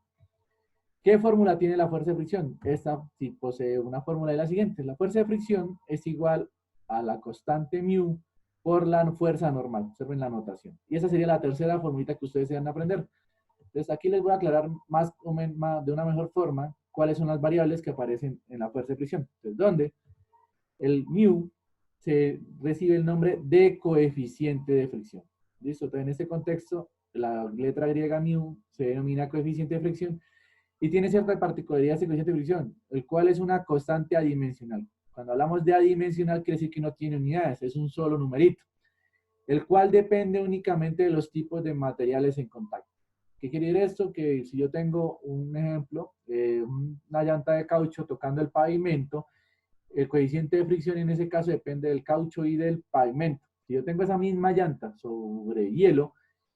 ¿Qué fórmula tiene la fuerza de fricción? Esta sí posee una fórmula de la siguiente. La fuerza de fricción es igual a la constante mu por la fuerza normal. Observen la notación. Y esa sería la tercera formulita que ustedes deben aprender. Entonces aquí les voy a aclarar de una mejor forma cuáles son las variables que aparecen en la fuerza de fricción. Entonces, ¿dónde? El mu se recibe el nombre de coeficiente de fricción. ¿Listo? Entonces, en este contexto, la letra griega mu se denomina coeficiente de fricción y tiene cierta particularidad ese coeficiente de fricción, el cual es una constante adimensional. Cuando hablamos de adimensional, quiere decir que no tiene unidades, es un solo numerito, el cual depende únicamente de los tipos de materiales en contacto. ¿Qué quiere decir esto? Que si yo tengo un ejemplo, una llanta de caucho tocando el pavimento, el coeficiente de fricción en ese caso depende del caucho y del pavimento. Si yo tengo esa misma llanta sobre hielo,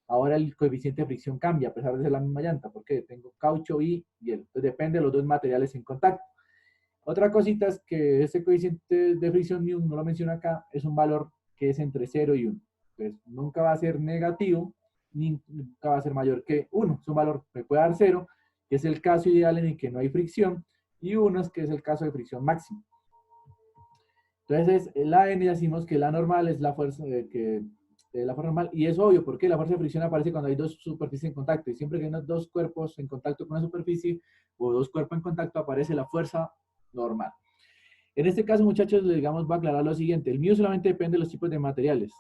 ahora el coeficiente de fricción cambia a pesar de ser la misma llanta, porque tengo caucho y hielo. Entonces depende de los dos materiales en contacto. Otra cosita es que este coeficiente de fricción mu, no lo menciono acá, es un valor que es entre 0 y 1. Entonces nunca va a ser negativo, ni nunca va a ser mayor que 1. Es un valor que puede dar 0, que es el caso ideal en el que no hay fricción, y 1 es que es el caso de fricción máxima. Entonces, la N decimos que la normal es la fuerza la fuerza normal, y es obvio, porque la fuerza de fricción aparece cuando hay dos superficies en contacto, y siempre que hay dos cuerpos en contacto con una superficie, o dos cuerpos en contacto, aparece la fuerza normal. En este caso, muchachos, digamos, voy a aclarar lo siguiente, el mu solamente depende de los tipos de materiales.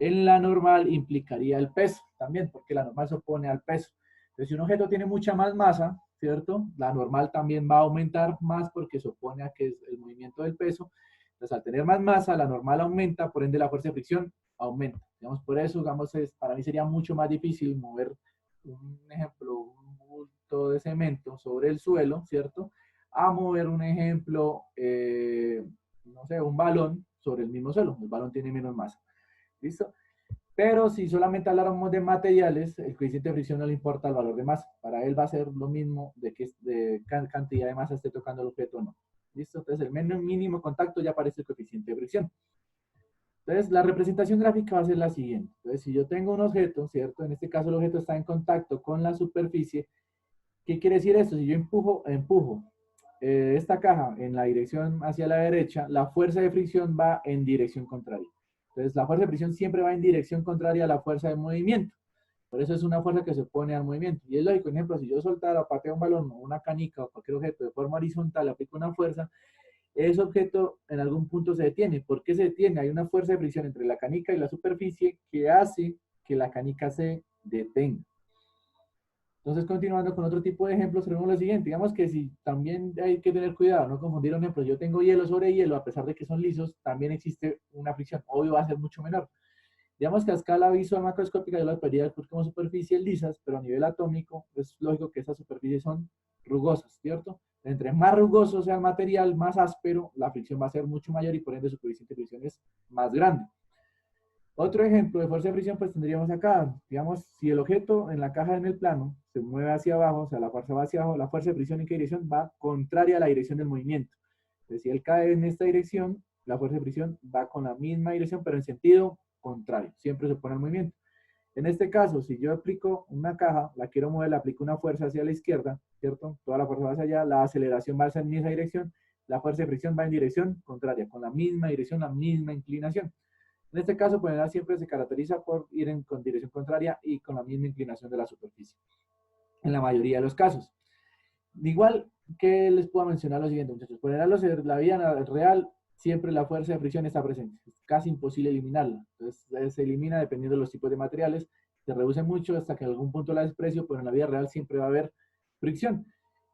En la normal implicaría el peso también, porque la normal se opone al peso. Entonces, si un objeto tiene mucha más masa, ¿cierto? La normal también va a aumentar más porque se opone a que es el movimiento del peso. Entonces, al tener más masa, la normal aumenta, por ende la fuerza de fricción aumenta. Digamos, por eso, digamos, para mí sería mucho más difícil mover, un ejemplo, un bulto de cemento sobre el suelo, ¿cierto? A mover un ejemplo, no sé, un balón sobre el mismo suelo. El balón tiene menos masa. ¿Listo? Pero si solamente habláramos de materiales, el coeficiente de fricción no le importa el valor de masa. Para él va a ser lo mismo de cantidad de masa esté tocando el objeto o no. ¿Listo? Entonces, el mínimo contacto ya aparece el coeficiente de fricción. Entonces, la representación gráfica va a ser la siguiente. Entonces, si yo tengo un objeto, ¿cierto? En este caso, el objeto está en contacto con la superficie. ¿Qué quiere decir esto? Si yo empujo esta caja en la dirección hacia la derecha, la fuerza de fricción va en dirección contraria. Entonces, la fuerza de fricción siempre va en dirección contraria a la fuerza de movimiento. Por eso es una fuerza que se opone al movimiento. Y es lógico, por ejemplo, si yo soltara o pateo un balón o una canica o cualquier objeto de forma horizontal, aplico una fuerza, ese objeto en algún punto se detiene. ¿Por qué se detiene? Hay una fuerza de fricción entre la canica y la superficie que hace que la canica se detenga. Entonces, continuando con otro tipo de ejemplos, tenemos lo siguiente. Digamos que si también hay que tener cuidado, no confundir un ejemplo. Yo tengo hielo sobre hielo, a pesar de que son lisos, también existe una fricción. Obvio va a ser mucho menor. Digamos que a escala visual macroscópica yo las vería como superficies lisas, pero a nivel atómico es lógico que esas superficies son rugosas, ¿cierto? Entre más rugoso sea el material, más áspero, la fricción va a ser mucho mayor y por ende su coeficiente de fricción es más grande. Otro ejemplo de fuerza de fricción, pues tendríamos acá, digamos, si el objeto en la caja en el plano se mueve hacia abajo, o sea, la fuerza va hacia abajo, la fuerza de fricción en qué dirección va contraria a la dirección del movimiento. Entonces, si él cae en esta dirección, la fuerza de fricción va con la misma dirección, pero en sentido contrario, siempre se opone al movimiento. En este caso, si yo aplico una caja, la quiero mover, le aplico una fuerza hacia la izquierda, ¿cierto? Toda la fuerza va hacia allá, la aceleración va hacia esa dirección, la fuerza de fricción va en dirección contraria, con la misma dirección, la misma inclinación. En este caso, pues siempre se caracteriza por ir con dirección contraria y con la misma inclinación de la superficie, en la mayoría de los casos. Igual que les puedo mencionar lo siguiente, muchachos. Por la vida real, siempre la fuerza de fricción está presente. Es casi imposible eliminarla. Entonces, se elimina dependiendo de los tipos de materiales. Se reduce mucho hasta que en algún punto la desprecio, pero en la vida real siempre va a haber fricción.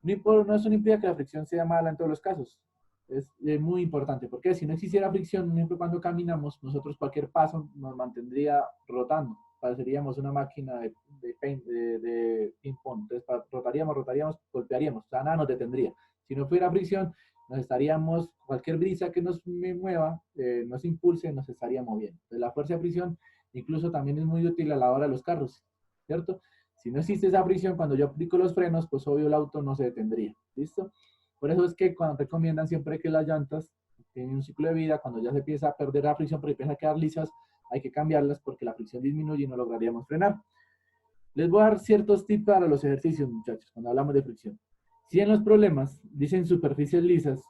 No eso no implica que la fricción sea mala en todos los casos. Es muy importante, porque si no existiera fricción, por ejemplo, cuando caminamos, nosotros cualquier paso nos mantendría rotando. Pareceríamos una máquina de ping-pong. Entonces, rotaríamos, golpearíamos. O sea, nada nos detendría. Si no fuera fricción, cualquier brisa que nos mueva, nos impulse, nos estaría moviendo. Entonces, la fuerza de fricción incluso también es muy útil a la hora de los carros, ¿cierto? Si no existe esa fricción, cuando yo aplico los frenos, pues obvio el auto no se detendría. ¿Listo? Por eso es que cuando recomiendan siempre que las llantas tienen un ciclo de vida, cuando ya se empieza a perder la fricción, pero empieza a quedar lisas, hay que cambiarlas porque la fricción disminuye y no lograríamos frenar. Les voy a dar ciertos tips para los ejercicios, muchachos, cuando hablamos de fricción. Si en los problemas dicen superficies lisas,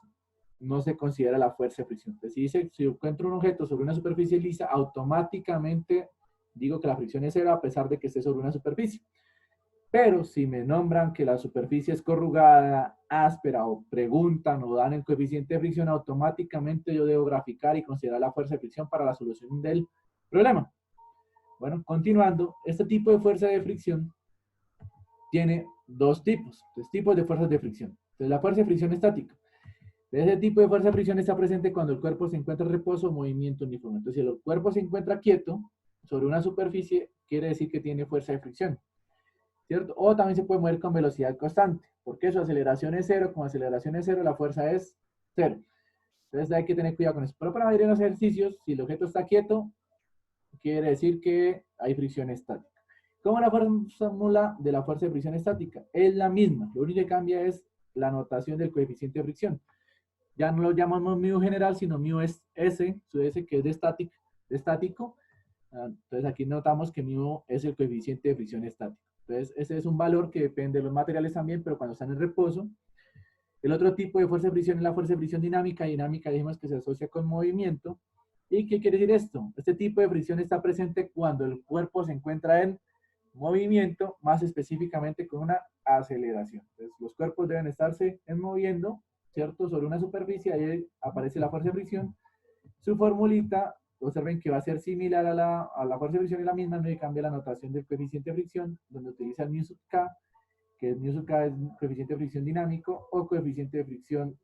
no se considera la fuerza de fricción. Entonces, si encuentro un objeto sobre una superficie lisa, automáticamente digo que la fricción es cero a pesar de que esté sobre una superficie. Pero si me nombran que la superficie es corrugada, áspera o preguntan o dan el coeficiente de fricción, automáticamente yo debo graficar y considerar la fuerza de fricción para la solución del problema. Bueno, continuando, este tipo de fuerza de fricción tiene dos tipos de fuerzas de fricción. Entonces, la fuerza de fricción estática. Ese tipo de fuerza de fricción está presente cuando el cuerpo se encuentra en reposo o movimiento uniforme. Entonces, si el cuerpo se encuentra quieto sobre una superficie, quiere decir que tiene fuerza de fricción, ¿cierto? O también se puede mover con velocidad constante, porque su aceleración es cero, con aceleración es cero, la fuerza es cero. Entonces hay que tener cuidado con eso. Pero para medir en los ejercicios, si el objeto está quieto, quiere decir que hay fricción estática. ¿Cómo la fórmula de la fuerza de fricción estática? Es la misma, lo único que cambia es la notación del coeficiente de fricción. Ya no lo llamamos mu general, sino mu es S, su S que es de estático. Entonces aquí notamos que mu es el coeficiente de fricción estático. Entonces ese es un valor que depende de los materiales también, pero cuando están en reposo. El otro tipo de fuerza de fricción es la fuerza de fricción dinámica. Dinámica dijimos que se asocia con movimiento. ¿Y qué quiere decir esto? Este tipo de fricción está presente cuando el cuerpo se encuentra en movimiento, más específicamente con una aceleración. Entonces los cuerpos deben estarse moviendo, ¿cierto? Sobre una superficie, ahí aparece la fuerza de fricción. Su formulita, observen que va a ser similar a la fuerza de fricción, y la misma, no cambia la notación del coeficiente de fricción, donde utiliza el mu sub k, que el mu sub k es coeficiente de fricción dinámico o coeficiente de fricción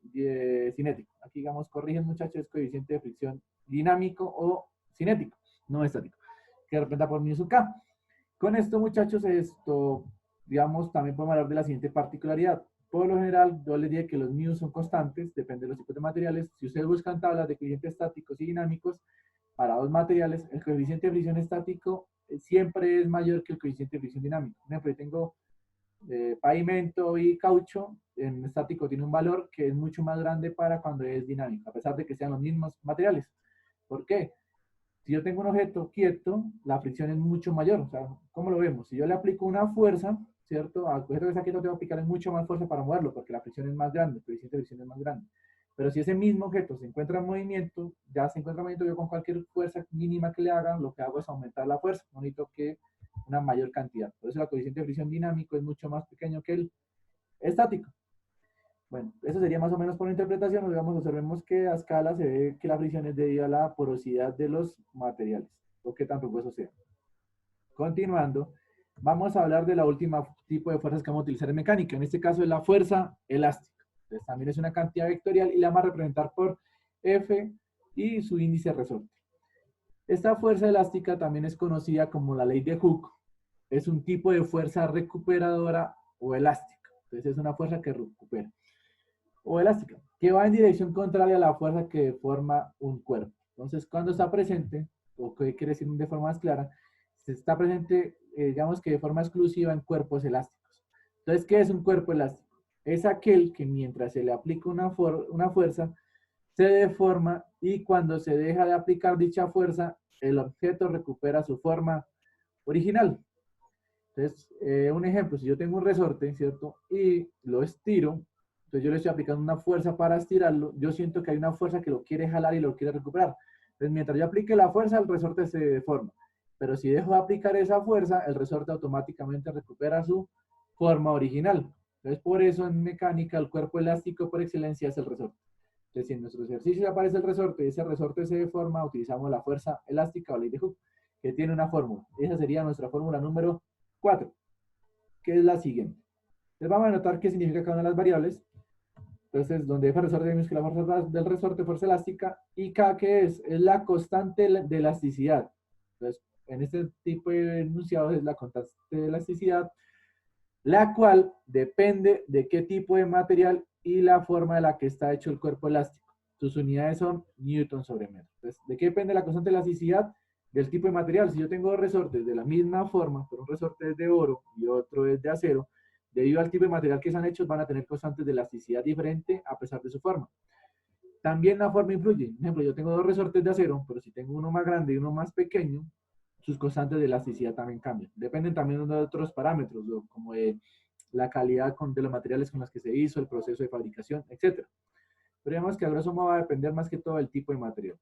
cinético. Aquí, digamos, corrigen muchachos, es coeficiente de fricción dinámico o cinético, no estático, que representa por mu sub k. Con esto, muchachos, digamos, también podemos hablar de la siguiente particularidad. Por lo general, yo les diría que los mu son constantes, depende de los tipos de materiales. Si ustedes buscan tablas de coeficientes estáticos y dinámicos para dos materiales, el coeficiente de fricción estático siempre es mayor que el coeficiente de fricción dinámico. Por ejemplo, yo tengo pavimento y caucho, en estático tiene un valor que es mucho más grande para cuando es dinámico, a pesar de que sean los mismos materiales. ¿Por qué? Si yo tengo un objeto quieto, la fricción es mucho mayor. O sea, ¿cómo lo vemos? Si yo le aplico una fuerza, ¿cierto? Al objeto que está quieto tengo que aplicarle mucho más fuerza para moverlo, porque la fricción es más grande, el coeficiente de fricción es más grande. Pero si ese mismo objeto se encuentra en movimiento, ya se encuentra en movimiento, yo con cualquier fuerza mínima que le haga, lo que hago es aumentar la fuerza, no necesito que una mayor cantidad. Por eso el coeficiente de fricción dinámico es mucho más pequeño que el estático. Bueno, eso sería más o menos por interpretación. Digamos, observemos que a escala se ve que la fricción es debido a la porosidad de los materiales, o qué tan rugosos sean. Continuando, vamos a hablar de la última tipo de fuerzas que vamos a utilizar en mecánica. En este caso es la fuerza elástica. Entonces también es una cantidad vectorial y la vamos a representar por F y su índice de resorte. Esta fuerza elástica también es conocida como la ley de Hooke. Es un tipo de fuerza recuperadora o elástica. Entonces es una fuerza que recupera. O elástica, que va en dirección contraria a la fuerza que forma un cuerpo. Entonces, cuando está presente, o qué quiere decir de forma más clara, está presente, digamos que de forma exclusiva en cuerpos elásticos. Entonces, ¿qué es un cuerpo elástico? Es aquel que mientras se le aplica una fuerza, se deforma y cuando se deja de aplicar dicha fuerza, el objeto recupera su forma original. Entonces, un ejemplo, si yo tengo un resorte, ¿cierto? Y lo estiro, entonces yo le estoy aplicando una fuerza para estirarlo, yo siento que hay una fuerza que lo quiere jalar y lo quiere recuperar. Entonces, mientras yo aplique la fuerza, el resorte se deforma. Pero si dejo de aplicar esa fuerza, el resorte automáticamente recupera su forma original. Entonces, por eso en mecánica, el cuerpo elástico por excelencia es el resorte. Entonces, si en nuestro ejercicio aparece el resorte y ese resorte se deforma, utilizamos la fuerza elástica o ley de Hooke, que tiene una fórmula. Esa sería nuestra fórmula número 4, que es la siguiente. Entonces vamos a anotar qué significa cada una de las variables. Entonces, donde F resorte vemos que la fuerza del resorte, fuerza elástica, y K, que es la constante de elasticidad. Entonces, en este tipo de enunciados es la constante de elasticidad, la cual depende de qué tipo de material y la forma de la que está hecho el cuerpo elástico. Sus unidades son newton sobre metro. Entonces, ¿de qué depende la constante de elasticidad? Del tipo de material. Si yo tengo dos resortes de la misma forma, pero un resorte es de oro y otro es de acero, debido al tipo de material que están hechos, van a tener constantes de elasticidad diferente a pesar de su forma. También la forma influye. Por ejemplo, yo tengo dos resortes de acero, pero si tengo uno más grande y uno más pequeño, sus constantes de elasticidad también cambian. Dependen también de otros parámetros, como de la calidad de los materiales con los que se hizo, el proceso de fabricación, etc. Pero digamos que a grosso modo va a depender más que todo del tipo de material.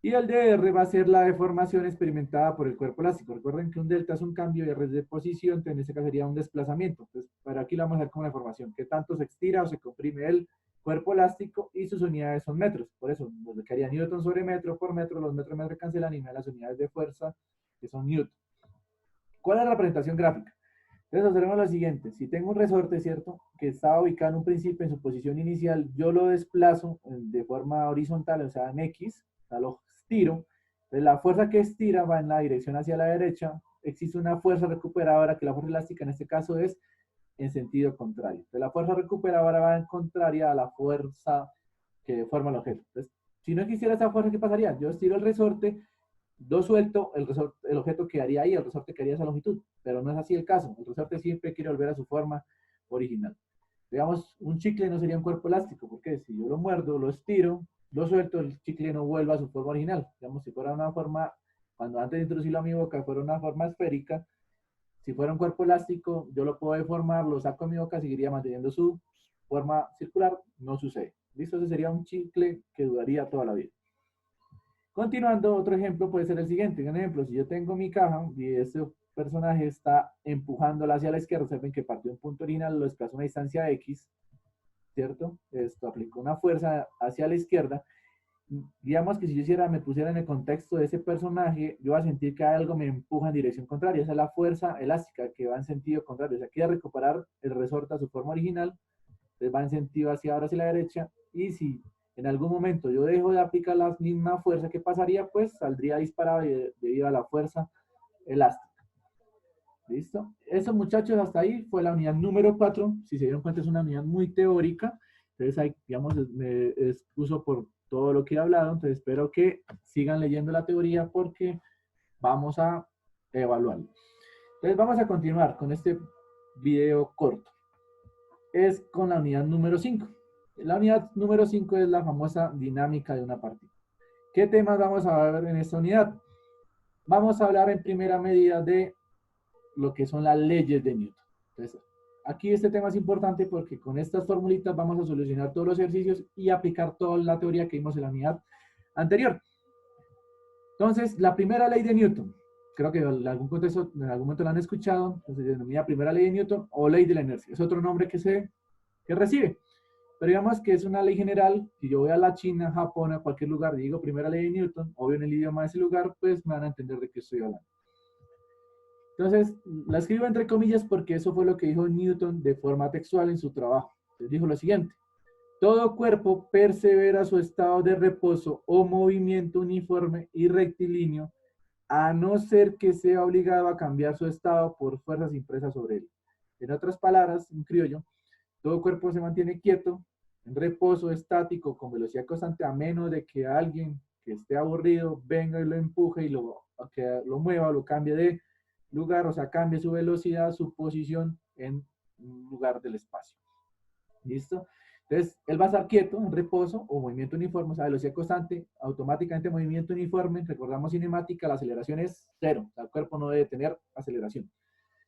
Y el DR va a ser la deformación experimentada por el cuerpo elástico. Recuerden que un delta es un cambio de red de posición, entonces en este caso sería un desplazamiento. Entonces, para aquí lo vamos a ver como la deformación, que tanto se estira o se comprime el cuerpo elástico y sus unidades son metros. Por eso nos quedaría newton sobre metro por metro, los metros me cancelan y me dan las unidades de fuerza, que son newton. ¿Cuál es la representación gráfica? Entonces observemos lo siguiente, si tengo un resorte, ¿cierto? Que estaba ubicado en un principio en su posición inicial, yo lo desplazo de forma horizontal, o sea, en X, o sea, lo estiro, entonces la fuerza que estira va en la dirección hacia la derecha, existe una fuerza recuperadora, que la fuerza elástica en este caso es en sentido contrario. Entonces la fuerza recuperadora va en contraria a la fuerza que deforma el objeto. Entonces, si no existiera esa fuerza, ¿qué pasaría? Yo estiro el resorte, do suelto, el objeto quedaría ahí, el resorte quedaría a esa longitud, pero no es así el caso. El resorte siempre quiere volver a su forma original. Digamos, un chicle no sería un cuerpo elástico, porque si yo lo muerdo, lo estiro, lo suelto, el chicle no vuelve a su forma original. Digamos, si fuera una forma, cuando antes de introducirlo a mi boca, fuera una forma esférica, si fuera un cuerpo elástico, yo lo puedo deformar, lo saco de mi boca, seguiría manteniendo su forma circular, no sucede. ¿Listo? Ese sería un chicle que duraría toda la vida. Continuando, otro ejemplo puede ser el siguiente. Un ejemplo, si yo tengo mi caja y este personaje está empujándola hacia la izquierda, observen que partió un punto original, lo desplazó a una distancia X, ¿cierto? Esto aplicó una fuerza hacia la izquierda. Digamos que si yo me pusiera en el contexto de ese personaje, yo voy a sentir que algo me empuja en dirección contraria. Esa es la fuerza elástica que va en sentido contrario. O sea, quiere recuperar el resorte a su forma original, entonces va en sentido hacia ahora hacia la derecha. Y si en algún momento yo dejo de aplicar la misma fuerza, ¿qué pasaría? Pues saldría disparado debido a la fuerza elástica. ¿Listo? Eso, muchachos, hasta ahí fue la unidad número 4. Si se dieron cuenta, es una unidad muy teórica. Entonces, ahí, digamos, me excuso por todo lo que he hablado. Entonces, espero que sigan leyendo la teoría porque vamos a evaluarlo. Entonces, vamos a continuar con este video corto. Es con la unidad número 5. La unidad número 5 es la famosa dinámica de una partícula. ¿Qué temas vamos a ver en esta unidad? Vamos a hablar en primera medida de lo que son las leyes de Newton. Entonces, aquí este tema es importante porque con estas formulitas vamos a solucionar todos los ejercicios y aplicar toda la teoría que vimos en la unidad anterior. Entonces, la primera ley de Newton, creo que en algún contexto, en algún momento la han escuchado, se denomina primera ley de Newton o ley de la inercia. Es otro nombre que recibe. Pero digamos que es una ley general. Si yo voy a la China, Japón, a cualquier lugar, digo primera ley de Newton, obvio en el idioma de ese lugar, pues me van a entender de qué estoy hablando. Entonces, la escribo entre comillas porque eso fue lo que dijo Newton de forma textual en su trabajo. Entonces dijo lo siguiente: todo cuerpo persevera su estado de reposo o movimiento uniforme y rectilíneo, a no ser que sea obligado a cambiar su estado por fuerzas impresas sobre él. En otras palabras, en criollo, todo cuerpo se mantiene quieto, en reposo estático, con velocidad constante, a menos de que alguien que esté aburrido, venga y lo empuje y que lo mueva, lo cambie de lugar, o sea, cambie su velocidad, su posición en un lugar del espacio. ¿Listo? Entonces, él va a estar quieto, en reposo, o movimiento uniforme, o sea, velocidad constante, automáticamente movimiento uniforme, recordamos cinemática, la aceleración es cero, o sea, el cuerpo no debe tener aceleración.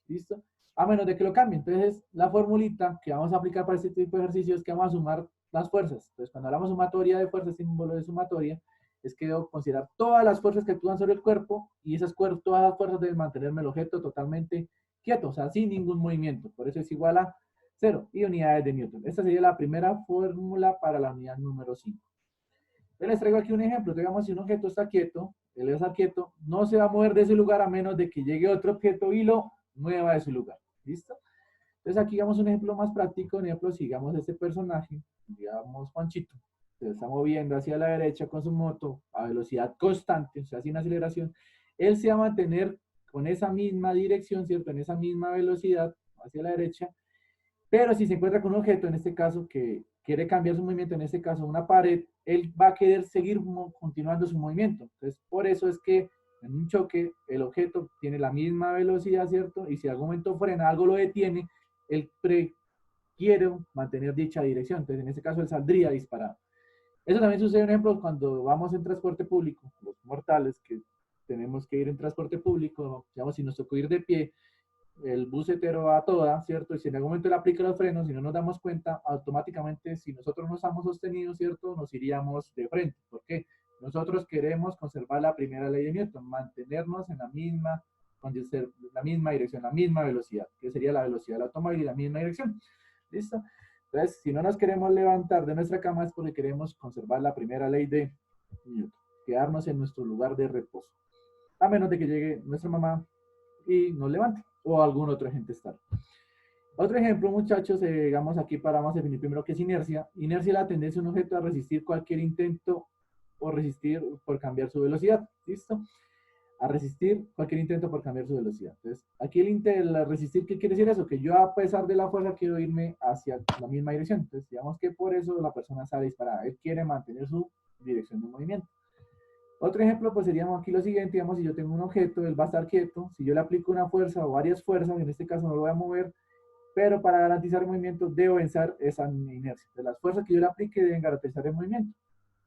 ¿Listo? A menos de que lo cambie. Entonces, la formulita que vamos a aplicar para este tipo de ejercicios es que vamos a sumar las fuerzas. Entonces, cuando hablamos sumatoria de fuerzas, símbolo de sumatoria, es que debo considerar todas las fuerzas que actúan sobre el cuerpo y todas las fuerzas deben mantenerme el objeto totalmente quieto, o sea, sin ningún movimiento. Por eso es igual a 0 y unidades de Newton. Esta sería la primera fórmula para la unidad número 5. Les traigo aquí un ejemplo. Digamos, si un objeto está quieto, él está quieto, no se va a mover de ese lugar a menos de que llegue otro objeto y lo mueva de su lugar. ¿Listo? Entonces aquí digamos un ejemplo más práctico. Un ejemplo, sigamos este personaje, digamos Juanchito, se está moviendo hacia la derecha con su moto a velocidad constante, o sea, sin aceleración. Él se va a mantener con esa misma dirección, ¿cierto? En esa misma velocidad hacia la derecha. Pero si se encuentra con un objeto, en este caso, que quiere cambiar su movimiento, en este caso una pared, él va a querer seguir continuando su movimiento. Entonces, por eso es que en un choque, el objeto tiene la misma velocidad, ¿cierto? Y si en algún momento frena, algo lo detiene, él quiere mantener dicha dirección. Entonces, en este caso, él saldría disparado. Eso también sucede, por ejemplo, cuando vamos en transporte público, los mortales que tenemos que ir en transporte público, digamos, si nos tocó ir de pie, el bucetero va a toda, ¿cierto? Y si en algún momento le aplica los frenos y no nos damos cuenta, automáticamente, si nosotros no estamos sostenidos, ¿cierto? Nos iríamos de frente. ¿Por qué? Nosotros queremos conservar la primera ley de Newton, mantenernos en la misma dirección, la misma velocidad, que sería la velocidad del automóvil y la misma dirección. ¿Listo? Entonces, si no nos queremos levantar de nuestra cama es porque queremos conservar la primera ley de Newton, quedarnos en nuestro lugar de reposo, a menos de que llegue nuestra mamá y nos levante, o algún otro agente externo. Otro ejemplo, muchachos, digamos aquí vamos a definir primero qué es inercia. Inercia es la tendencia de un objeto a resistir cualquier intento o resistir por cambiar su velocidad. ¿Listo? A resistir cualquier intento por cambiar su velocidad. Entonces, aquí el resistir, ¿qué quiere decir eso? Que yo a pesar de la fuerza quiero irme hacia la misma dirección. Entonces, digamos que por eso la persona sale disparada. Él quiere mantener su dirección de movimiento. Otro ejemplo, pues seríamos aquí lo siguiente, digamos, si yo tengo un objeto, él va a estar quieto, si yo le aplico una fuerza o varias fuerzas, en este caso no lo voy a mover, pero para garantizar el movimiento debo vencer esa inercia. De las fuerzas que yo le aplique deben garantizar el movimiento.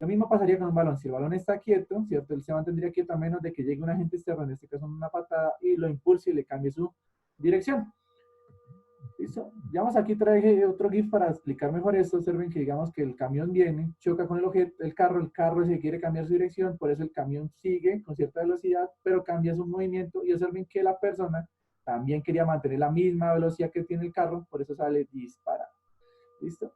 Lo mismo pasaría con un balón. Si el balón está quieto, ¿cierto? Él se mantendría quieto a menos de que llegue un agente externo, en este caso una patada, y lo impulse y le cambie su dirección. ¿Listo? Digamos, aquí traje otro GIF para explicar mejor esto. Observen que digamos que el camión viene, choca con el objeto, el carro se quiere cambiar su dirección, por eso el camión sigue con cierta velocidad, pero cambia su movimiento y observen que la persona también quería mantener la misma velocidad que tiene el carro, por eso sale disparado. ¿Listo?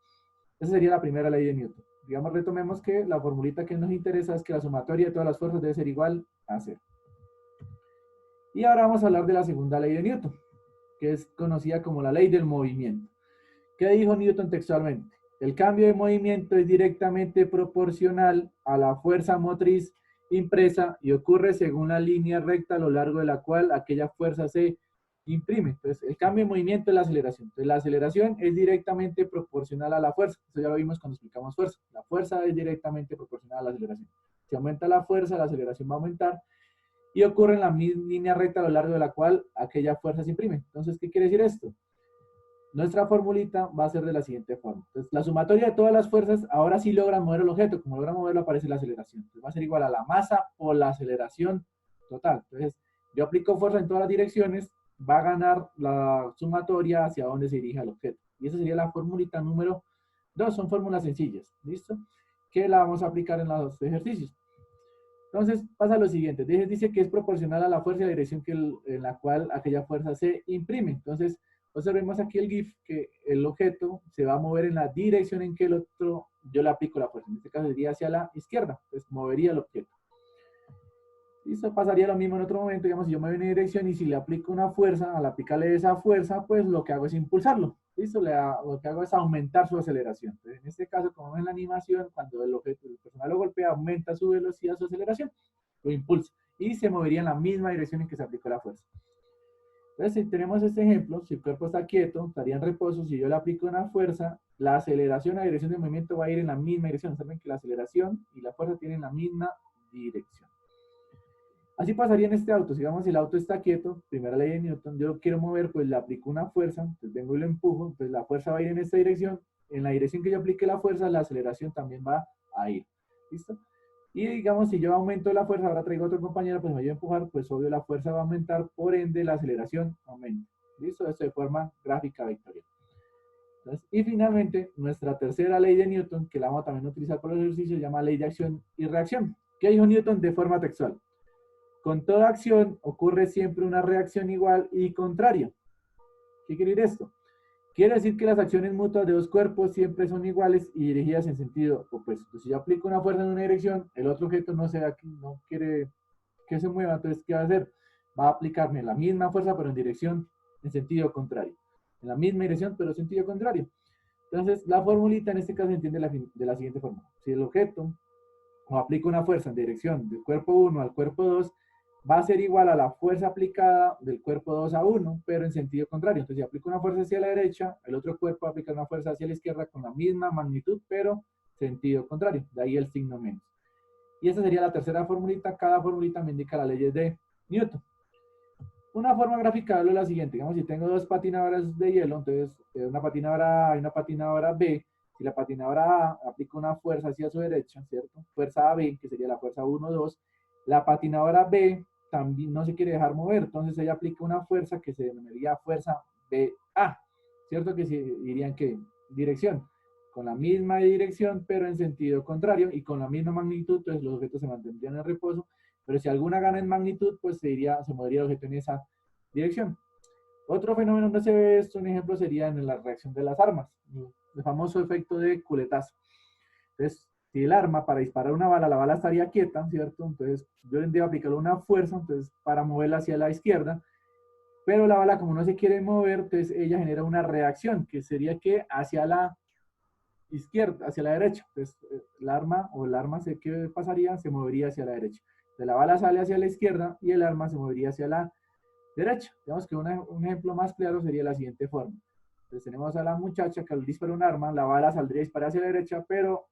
Esa sería la primera ley de Newton. Digamos, retomemos que la formulita que nos interesa es que la sumatoria de todas las fuerzas debe ser igual a 0. Y ahora vamos a hablar de la segunda ley de Newton, que es conocida como la ley del movimiento. ¿Qué dijo Newton textualmente? El cambio de movimiento es directamente proporcional a la fuerza motriz impresa y ocurre según la línea recta a lo largo de la cual aquella fuerza se imprime. Entonces, el cambio de movimiento es la aceleración. Entonces, la aceleración es directamente proporcional a la fuerza. Eso ya lo vimos cuando explicamos fuerza. La fuerza es directamente proporcional a la aceleración. Si aumenta la fuerza, la aceleración va a aumentar y ocurre en la misma línea recta a lo largo de la cual aquella fuerza se imprime. Entonces, ¿qué quiere decir esto? Nuestra formulita va a ser de la siguiente forma. Entonces, la sumatoria de todas las fuerzas ahora sí logran mover el objeto. Como logran moverlo, aparece la aceleración. Entonces, va a ser igual a la masa por la aceleración total. Entonces, yo aplico fuerza en todas las direcciones, va a ganar la sumatoria hacia donde se dirija el objeto. Y esa sería la formulita número 2. Son fórmulas sencillas, ¿listo? Que la vamos a aplicar en los ejercicios. Entonces, pasa lo siguiente. Dice que es proporcional a la fuerza y la dirección en la cual aquella fuerza se imprime. Entonces, observemos aquí el GIF que el objeto se va a mover en la dirección en que el otro, yo le aplico la fuerza. En este caso sería hacia la izquierda. Entonces, movería el objeto. Listo, pasaría lo mismo en otro momento, digamos, si yo me voy en una dirección y si le aplico una fuerza, al aplicarle esa fuerza, pues lo que hago es impulsarlo. ¿Listo? Lo que hago es aumentar su aceleración. Entonces, en este caso, como ven en la animación, cuando el personal lo golpea, aumenta su velocidad, su aceleración, lo impulsa. Y se movería en la misma dirección en que se aplicó la fuerza. Entonces, si tenemos este ejemplo, si el cuerpo está quieto, estaría en reposo, si yo le aplico una fuerza, la aceleración, la dirección de movimiento va a ir en la misma dirección. Saben que la aceleración y la fuerza tienen la misma dirección. Así pasaría en este auto. Digamos, si el auto está quieto, primera ley de Newton, yo lo quiero mover, pues le aplico una fuerza, entonces vengo y lo empujo, pues la fuerza va a ir en esta dirección. En la dirección que yo aplique la fuerza, la aceleración también va a ir. ¿Listo? Y digamos, si yo aumento la fuerza, ahora traigo a otro compañero, pues me voy a empujar, pues obvio la fuerza va a aumentar, por ende la aceleración aumenta. ¿Listo? Esto de forma gráfica vectorial. Entonces, y finalmente, nuestra tercera ley de Newton, que la vamos a también utilizar por los ejercicios, se llama ley de acción y reacción. ¿Qué dijo Newton de forma textual? Con toda acción ocurre siempre una reacción igual y contraria. ¿Qué quiere decir esto? Quiere decir que las acciones mutuas de dos cuerpos siempre son iguales y dirigidas en sentido opuesto. Entonces, si yo aplico una fuerza en una dirección, el otro objeto no quiere que se mueva, entonces, ¿qué va a hacer? Va a aplicarme la misma fuerza, pero en sentido contrario. En la misma dirección, pero en sentido contrario. Entonces, la formulita en este caso se entiende de la siguiente forma. Si el objeto o aplico una fuerza en dirección del cuerpo 1 al cuerpo 2, va a ser igual a la fuerza aplicada del cuerpo 2 a 1, pero en sentido contrario. Entonces, si aplico una fuerza hacia la derecha, el otro cuerpo aplica una fuerza hacia la izquierda con la misma magnitud, pero sentido contrario. De ahí el signo menos. Y esa sería la tercera formulita. Cada formulita me indica las leyes de Newton. Una forma gráfica es la siguiente. Digamos, si tengo dos patinadoras de hielo, entonces una patinadora A y una patinadora B. Si la patinadora A aplica una fuerza hacia su derecha, ¿cierto? Fuerza AB, que sería la fuerza 1, 2. La patinadora B también no se quiere dejar mover, entonces ella aplica una fuerza que se denominaría fuerza BA, ¿cierto? Que se dirían que dirección, con la misma dirección, pero en sentido contrario, y con la misma magnitud, entonces los objetos se mantendrían en reposo, pero si alguna gana en magnitud, pues se movería el objeto en esa dirección. Otro fenómeno donde se ve esto, un ejemplo sería en la reacción de las armas, el famoso efecto de culetazo. Entonces, si el arma para disparar una bala, la bala estaría quieta, ¿cierto? Entonces, yo debo aplicarle una fuerza, entonces, para moverla hacia la izquierda, pero la bala, como no se quiere mover, entonces ella genera una reacción, que sería que hacia la izquierda, hacia la derecha. Entonces, el arma, ¿qué pasaría? Se movería hacia la derecha. Entonces, la bala sale hacia la izquierda y el arma se movería hacia la derecha. Digamos que un ejemplo más claro sería la siguiente forma. Entonces, tenemos a la muchacha que al disparar un arma, la bala saldría a disparar hacia la derecha, pero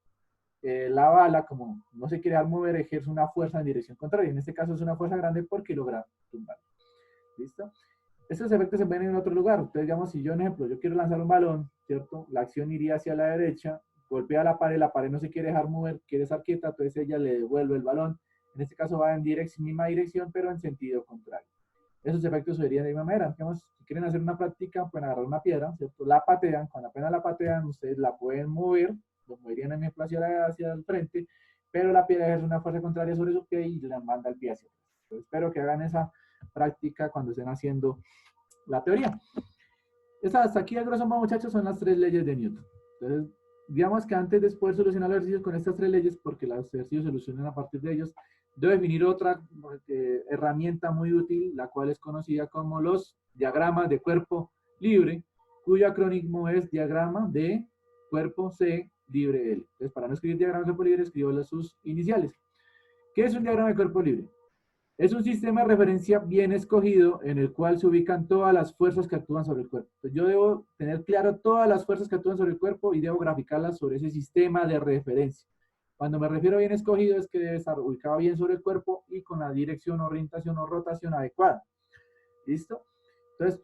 la bala, como no se quiere dejar mover, ejerce una fuerza en dirección contraria. En este caso es una fuerza grande porque logra tumbar. ¿Listo? Estos efectos se ven en otro lugar. Entonces, digamos, si yo, por ejemplo, yo quiero lanzar un balón, ¿cierto? La acción iría hacia la derecha, golpea la pared no se quiere dejar mover, quiere estar quieta, entonces ella le devuelve el balón. En este caso va en misma dirección, pero en sentido contrario. Esos efectos se verían de la misma manera. Digamos, si quieren hacer una práctica, pueden agarrar una piedra, ¿cierto? La patean, cuando apenas la patean, ustedes la pueden mover, lo moverían en ejemplo hacia el frente, pero la piedra ejerce una fuerza contraria sobre su pie y la manda el pie hacia atrás. Entonces, espero que hagan esa práctica cuando estén haciendo la teoría. Hasta aquí, a grosso modo, muchachos, son las tres leyes de Newton. Entonces, digamos que antes de poder solucionar los ejercicios con estas tres leyes, porque los ejercicios se solucionan a partir de ellos, debo definir otra herramienta muy útil, la cual es conocida como los diagramas de cuerpo libre, cuyo acrónimo es diagrama de cuerpo C libre L. Entonces, para no escribir diagrama de cuerpo libre, escribo sus iniciales. ¿Qué es un diagrama de cuerpo libre? Es un sistema de referencia bien escogido en el cual se ubican todas las fuerzas que actúan sobre el cuerpo. Entonces, yo debo tener claro todas las fuerzas que actúan sobre el cuerpo y debo graficarlas sobre ese sistema de referencia. Cuando me refiero a bien escogido es que debe estar ubicado bien sobre el cuerpo y con la dirección, orientación o rotación adecuada. ¿Listo? Entonces,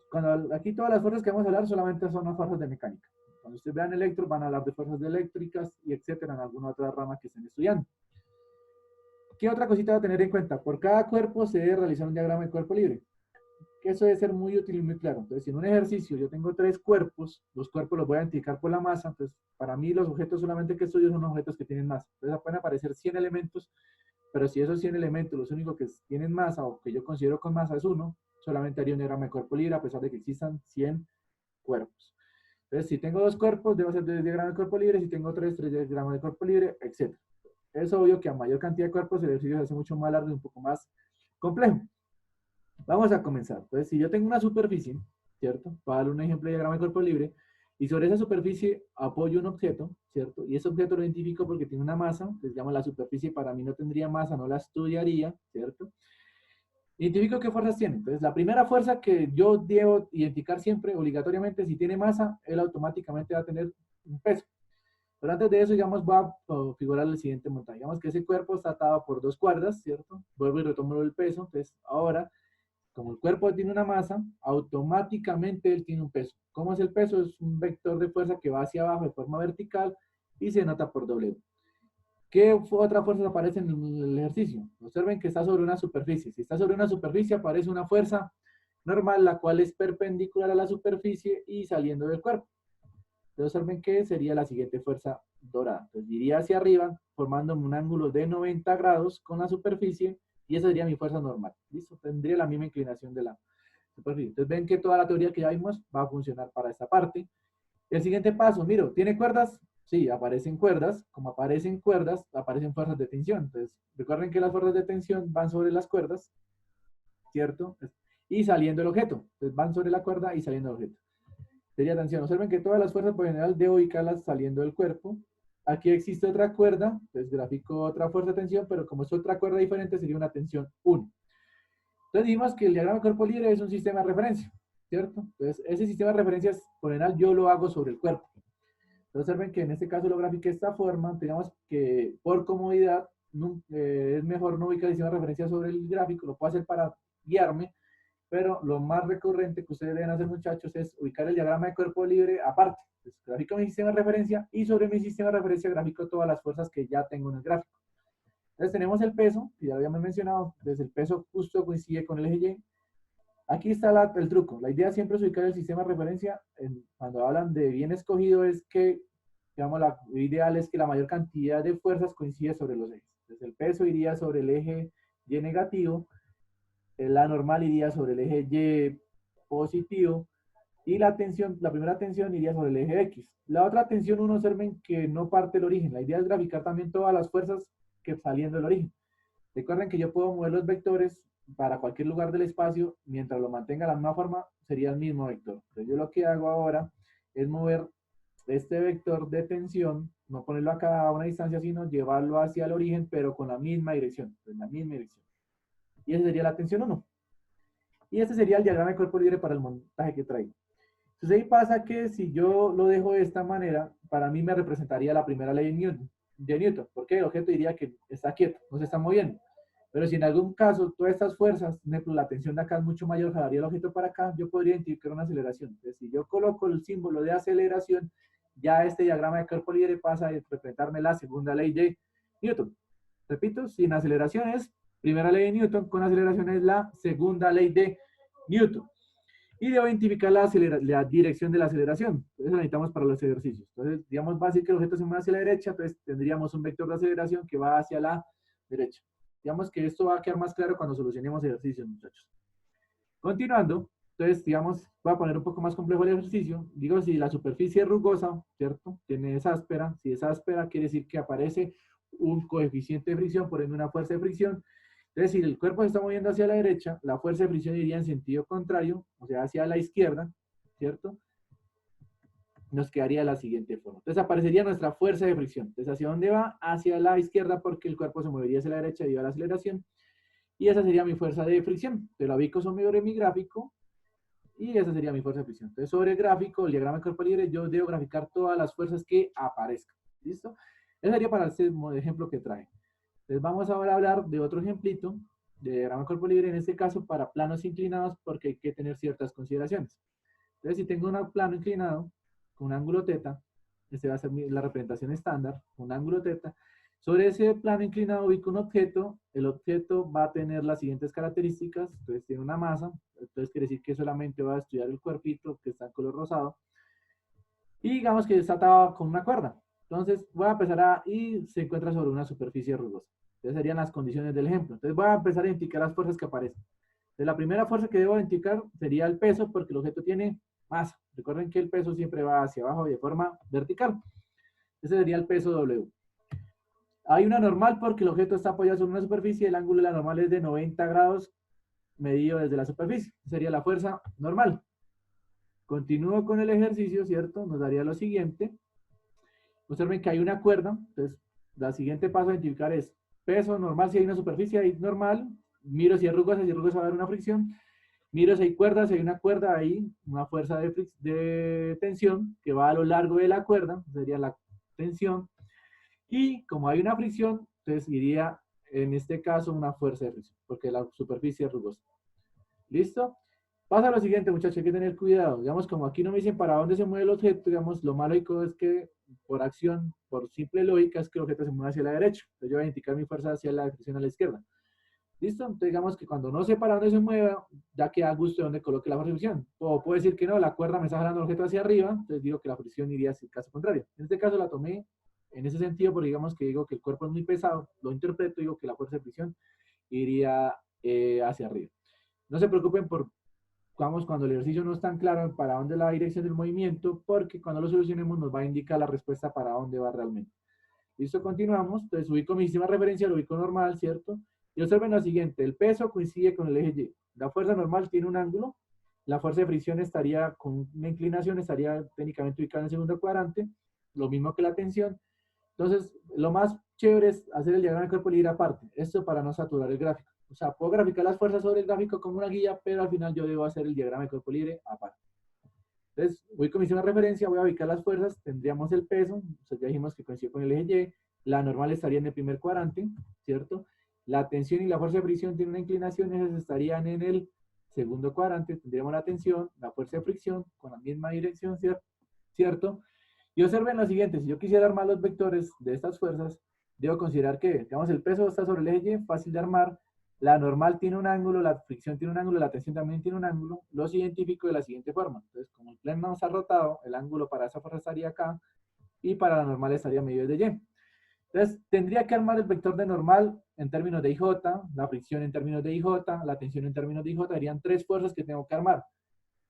aquí todas las fuerzas que vamos a hablar solamente son las fuerzas de mecánica. Cuando ustedes vean electro, van a hablar de fuerzas eléctricas y etcétera en alguna otra rama que estén estudiando. ¿Qué otra cosita a tener en cuenta? Por cada cuerpo se debe realizar un diagrama de cuerpo libre. Que eso debe ser muy útil y muy claro. Entonces, si en un ejercicio yo tengo 3 cuerpos, los cuerpos los voy a identificar por la masa, entonces para mí los objetos solamente que estudio son objetos que tienen masa. Entonces pueden aparecer 100 elementos, pero si esos 100 elementos, los únicos que tienen masa o que yo considero con masa es uno, solamente haría un diagrama de cuerpo libre a pesar de que existan 100 cuerpos. Entonces, si tengo 2 cuerpos, debo hacer 2 diagramas de cuerpo libre, si tengo 3 diagramas de cuerpo libre, etc. Es obvio que a mayor cantidad de cuerpos el ejercicio se hace mucho más largo y un poco más complejo. Vamos a comenzar. Entonces, si yo tengo una superficie, ¿cierto? Para darle un ejemplo de diagrama de cuerpo libre, y sobre esa superficie apoyo un objeto, ¿cierto? Y ese objeto lo identifico porque tiene una masa, se llama la superficie, para mí no tendría masa, no la estudiaría, ¿cierto? Identifico qué fuerzas tiene. Entonces, la primera fuerza que yo debo identificar siempre, obligatoriamente, si tiene masa, él automáticamente va a tener un peso. Pero antes de eso, digamos, voy a configurar el siguiente montaje. Digamos que ese cuerpo está atado por 2 cuerdas, ¿cierto? Vuelvo y retomo el peso. Entonces, ahora, como el cuerpo tiene una masa, automáticamente él tiene un peso. ¿Cómo es el peso? Es un vector de fuerza que va hacia abajo de forma vertical y se nota por W. ¿Qué otra fuerza aparece en el ejercicio? Observen que está sobre una superficie. Si está sobre una superficie, aparece una fuerza normal, la cual es perpendicular a la superficie y saliendo del cuerpo. Entonces observen que sería la siguiente fuerza dorada. Entonces iría hacia arriba, formando un ángulo de 90 grados con la superficie, y esa sería mi fuerza normal. ¿Listo? Tendría la misma inclinación de la superficie. Entonces ven que toda la teoría que ya vimos va a funcionar para esta parte. El siguiente paso, miro, ¿tiene cuerdas? Sí, aparecen cuerdas. Como aparecen cuerdas, aparecen fuerzas de tensión. Entonces, recuerden que las fuerzas de tensión van sobre las cuerdas, ¿cierto? Y saliendo el objeto. Entonces, van sobre la cuerda y saliendo el objeto. Sería tensión. Observen que todas las fuerzas por general debo ubicarlas saliendo del cuerpo. Aquí existe otra cuerda, entonces grafico otra fuerza de tensión, pero como es otra cuerda diferente, sería una tensión 1. Entonces dijimos que el diagrama de cuerpo libre es un sistema de referencia, ¿cierto? Entonces ese sistema de referencias por general yo lo hago sobre el cuerpo. Entonces observen que en este caso lo grafiqué de esta forma, digamos que por comodidad es mejor no ubicar el sistema de referencia sobre el gráfico, lo puedo hacer para guiarme, pero lo más recurrente que ustedes deben hacer, muchachos, es ubicar el diagrama de cuerpo libre aparte. Entonces, grafico mi sistema de referencia y sobre mi sistema de referencia grafico todas las fuerzas que ya tengo en el gráfico. Entonces tenemos el peso, que ya lo habíamos mencionado, entonces el peso justo coincide con el eje Y. Aquí está el truco. La idea siempre es ubicar el sistema de referencia. Cuando hablan de bien escogido es que, digamos, lo ideal es que la mayor cantidad de fuerzas coincide sobre los ejes. Entonces el peso iría sobre el eje Y negativo, la normal iría sobre el eje Y positivo y la tensión, la primera tensión iría sobre el eje X. La otra tensión, uno observen que no parte del origen. La idea es graficar también todas las fuerzas que saliendo del origen. Recuerden que yo puedo mover los vectores para cualquier lugar del espacio, mientras lo mantenga de la misma forma, sería el mismo vector. Entonces yo lo que hago ahora es mover este vector de tensión, no ponerlo acá a una distancia, sino llevarlo hacia el origen, pero con la misma dirección, en la misma dirección. Y esa sería la tensión 1. Y este sería el diagrama de cuerpo libre para el montaje que traigo. Entonces ahí pasa que si yo lo dejo de esta manera, para mí me representaría la primera ley de Newton, porque el objeto diría que está quieto, no se está moviendo. Pero si en algún caso todas estas fuerzas, por ejemplo, la tensión de acá es mucho mayor, jalaría el objeto para acá, yo podría identificar una aceleración. Entonces, si yo coloco el símbolo de aceleración, ya este diagrama de cuerpo libre pasa a representarme la segunda ley de Newton. Repito, sin aceleración es primera ley de Newton, con aceleración es la segunda ley de Newton. Y debo identificar la dirección de la aceleración. Entonces la necesitamos para los ejercicios. Entonces, digamos, va a decir que el objeto se mueve hacia la derecha, entonces tendríamos un vector de aceleración que va hacia la derecha. Digamos que esto va a quedar más claro cuando solucionemos ejercicios, muchachos. Continuando, entonces, digamos, voy a poner un poco más complejo el ejercicio. Digo, si la superficie es rugosa, ¿cierto? Es áspera. Si es áspera, quiere decir que aparece un coeficiente de fricción, por ende una fuerza de fricción. Entonces, si el cuerpo se está moviendo hacia la derecha, la fuerza de fricción iría en sentido contrario, o sea, hacia la izquierda, ¿cierto? Nos quedaría la siguiente forma. Entonces, aparecería nuestra fuerza de fricción. Entonces, ¿hacia dónde va? Hacia la izquierda, porque el cuerpo se movería hacia la derecha debido a la aceleración. Y esa sería mi fuerza de fricción. Te lo ubico sobre mi gráfico, y esa sería mi fuerza de fricción. Entonces, sobre el gráfico, el diagrama de cuerpo libre, yo debo graficar todas las fuerzas que aparezcan. ¿Listo? Ese sería para el ejemplo que traje. Entonces vamos ahora a hablar de otro ejemplito de diagrama de cuerpo libre, en este caso para planos inclinados, porque hay que tener ciertas consideraciones. Entonces si tengo un plano inclinado con un ángulo θ, este va a ser la representación estándar, un ángulo θ, sobre ese plano inclinado ubico un objeto, el objeto va a tener las siguientes características, entonces tiene una masa, entonces quiere decir que solamente va a estudiar el cuerpito que está en color rosado, y digamos que está atado con una cuerda. Entonces voy a empezar y se encuentra sobre una superficie rugosa. Entonces serían las condiciones del ejemplo. Entonces voy a empezar a identificar las fuerzas que aparecen. Entonces la primera fuerza que debo identificar sería el peso, porque el objeto tiene masa. Recuerden que el peso siempre va hacia abajo y de forma vertical. Ese sería el peso W. Hay una normal porque el objeto está apoyado sobre una superficie, el ángulo de la normal es de 90 grados medido desde la superficie. Sería la fuerza normal. Continúo con el ejercicio, ¿cierto? Nos daría lo siguiente. Observen que hay una cuerda, entonces, el siguiente paso a identificar es peso normal, si hay una superficie ahí normal, miro si es rugosa va a haber una fricción, miro si hay cuerdas, si hay una cuerda ahí, una fuerza de tensión que va a lo largo de la cuerda, sería la tensión. Y como hay una fricción, entonces iría en este caso una fuerza de fricción, porque la superficie es rugosa. ¿Listo? Pasa lo siguiente, muchachos, hay que tener cuidado. Digamos, como aquí no me dicen para dónde se mueve el objeto, digamos, lo más lógico es que por acción, por simple lógica, es que el objeto se mueve hacia la derecha. Entonces yo voy a indicar mi fuerza hacia la fricción a la izquierda. ¿Listo? Entonces digamos que cuando no sé para dónde se mueva, ya queda a gusto de dónde coloque la fricción. O puedo decir que no, la cuerda me está jalando el objeto hacia arriba, entonces digo que la fricción iría hacia el caso contrario. En este caso la tomé en ese sentido, porque digamos que digo que el cuerpo es muy pesado, lo interpreto, digo que la fuerza de fricción iría hacia arriba. No se preocupen por, vamos, cuando el ejercicio no es tan claro para dónde es la dirección del movimiento, porque cuando lo solucionemos nos va a indicar la respuesta para dónde va realmente. Listo, continuamos. Entonces ubico mi sistema de referencia, lo ubico normal, ¿cierto? Y observen lo siguiente, el peso coincide con el eje Y. La fuerza normal tiene un ángulo, la fuerza de fricción estaría con una inclinación, estaría técnicamente ubicada en el segundo cuadrante, lo mismo que la tensión. Entonces, lo más chévere es hacer el diagrama de cuerpo libre aparte, esto para no saturar el gráfico. O sea, puedo graficar las fuerzas sobre el gráfico como una guía, pero al final yo debo hacer el diagrama de cuerpo libre aparte. Entonces, voy con mi sistema de referencia, voy a ubicar las fuerzas, tendríamos el peso, o sea, ya dijimos que coincide con el eje Y, la normal estaría en el primer cuadrante, ¿cierto? La tensión y la fuerza de fricción tienen una inclinación, esas estarían en el segundo cuadrante, tendríamos la tensión, la fuerza de fricción con la misma dirección, ¿cierto? Y observen lo siguiente, si yo quisiera armar los vectores de estas fuerzas, debo considerar que, digamos, el peso está sobre el eje Y, fácil de armar, la normal tiene un ángulo, la fricción tiene un ángulo, la tensión también tiene un ángulo, los identifico de la siguiente forma. Entonces, como el plano no está rotado, el ángulo para esa fuerza estaría acá, y para la normal estaría medio de Y. Entonces, tendría que armar el vector de normal en términos de IJ, la fricción en términos de IJ, la tensión en términos de IJ, serían tres fuerzas que tengo que armar.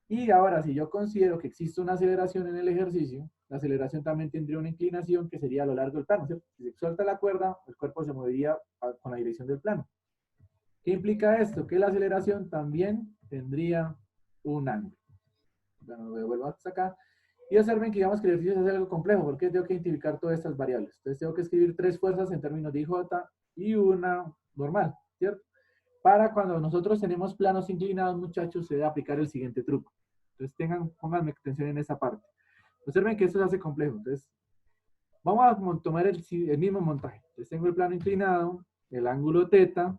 Y ahora, si yo considero que existe una aceleración en el ejercicio, la aceleración también tendría una inclinación que sería a lo largo del plano, ¿cierto? Si se suelta la cuerda, el cuerpo se movería con la dirección del plano. ¿Qué implica esto? Que la aceleración también tendría un ángulo. Bueno, lo vuelvo hasta acá. Y observen que digamos que el ejercicio es algo complejo, porque tengo que identificar todas estas variables. Entonces tengo que escribir tres fuerzas en términos de IJ y una normal, ¿cierto? Para cuando nosotros tenemos planos inclinados, muchachos, se debe aplicar el siguiente truco. Entonces pónganme atención en esa parte. Observen que esto se hace complejo. Entonces, vamos a tomar el mismo montaje. Entonces tengo el plano inclinado, el ángulo θ,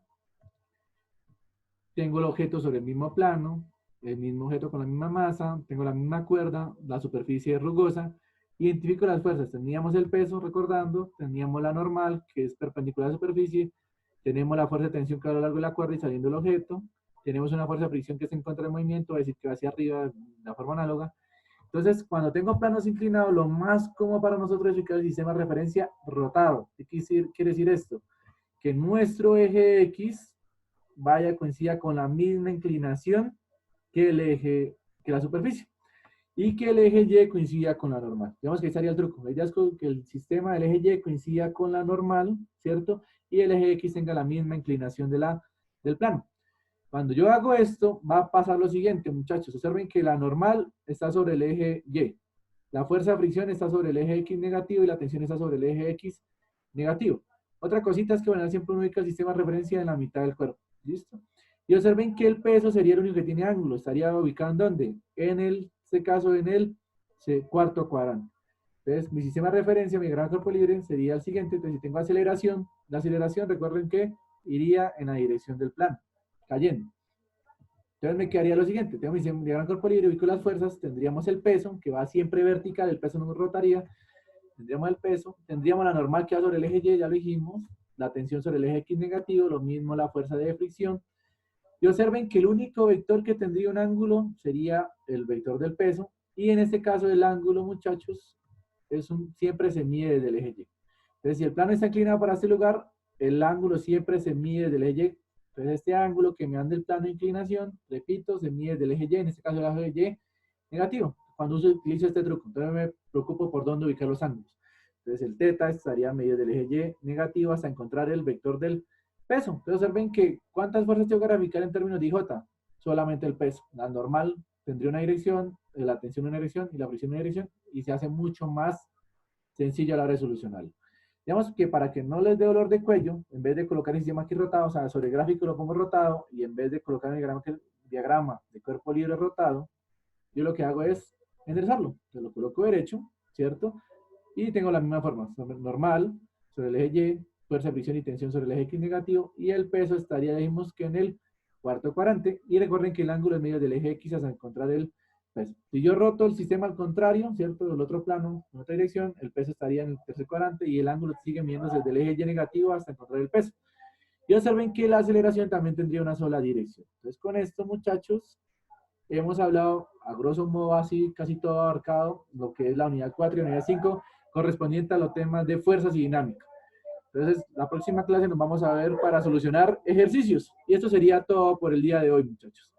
tengo el objeto sobre el mismo plano, el mismo objeto con la misma masa, tengo la misma cuerda, la superficie es rugosa, identifico las fuerzas, teníamos el peso, recordando, teníamos la normal, que es perpendicular a la superficie, tenemos la fuerza de tensión que va a lo largo de la cuerda y saliendo el objeto, tenemos una fuerza de fricción que está en contra del movimiento, es decir, que va hacia arriba de la forma análoga. Entonces, cuando tengo planos inclinados, lo más cómodo para nosotros es ubicar el sistema de referencia rotado. ¿Qué quiere decir esto? Que nuestro eje X vaya coincida con la misma inclinación que el eje, que la superficie. Y que el eje Y coincida con la normal. Digamos que ahí estaría el truco. La idea es que el sistema del eje Y coincida con la normal, ¿cierto? Y el eje X tenga la misma inclinación del plano. Cuando yo hago esto, va a pasar lo siguiente, muchachos. Observen que la normal está sobre el eje Y. La fuerza de fricción está sobre el eje X negativo y la tensión está sobre el eje X negativo. Otra cosita es que, bueno, siempre uno ubica el sistema de referencia en la mitad del cuerpo. ¿Listo? Y observen que el peso sería el único que tiene ángulo. Estaría ubicado en ¿dónde? En este caso, en el cuarto cuadrante. Entonces, mi sistema de referencia, mi gran cuerpo libre, sería el siguiente. Entonces, si tengo aceleración, la aceleración, recuerden que iría en la dirección del plano, cayendo. Entonces me quedaría lo siguiente, tengo mi diagrama cuerpo libre, ubico las fuerzas, tendríamos el peso, que va siempre vertical, el peso no nos rotaría, tendríamos el peso, tendríamos la normal que va sobre el eje Y, ya lo dijimos, la tensión sobre el eje X negativo, lo mismo la fuerza de fricción, y observen que el único vector que tendría un ángulo sería el vector del peso, y en este caso el ángulo, muchachos, siempre se mide desde el eje Y. Entonces, si el plano está inclinado para este lugar, el ángulo siempre se mide desde el eje Y. Entonces, este ángulo que me anda el plano de inclinación, repito, se mide desde el eje Y, en este caso el eje Y negativo, cuando utilizo este truco. Entonces me preocupo por dónde ubicar los ángulos. Entonces el θ estaría medido del eje Y negativo hasta encontrar el vector del peso. Entonces observen que ¿cuántas fuerzas tengo que graficar en términos de IJ? Solamente el peso. La normal tendría una dirección, la tensión una dirección y la fricción una dirección, y se hace mucho más sencillo a la hora de solucionarlo. Digamos que para que no les dé dolor de cuello, en vez de colocar el sistema aquí rotado, o sea, sobre el gráfico lo pongo rotado, y en vez de colocar el diagrama de cuerpo libre rotado, yo lo que hago es enderezarlo. Yo lo coloco derecho, ¿cierto? Y tengo la misma forma, normal sobre el eje Y, fuerza, fricción y tensión sobre el eje X negativo, y el peso estaría, dijimos que en el cuarto cuadrante, y recuerden que el ángulo es medio del eje X hasta encontrar el peso. Si yo roto el sistema al contrario, ¿cierto? Del otro plano, en otra dirección, el peso estaría en el tercer cuadrante, y el ángulo sigue midiéndose desde el eje Y negativo hasta encontrar el peso. Y observen que la aceleración también tendría una sola dirección. Entonces, con esto, muchachos, hemos hablado a grosso modo así, casi todo abarcado, lo que es la unidad 4 y la unidad 5, correspondiente a los temas de fuerzas y dinámica. Entonces, la próxima clase nos vamos a ver para solucionar ejercicios. Y esto sería todo por el día de hoy, muchachos.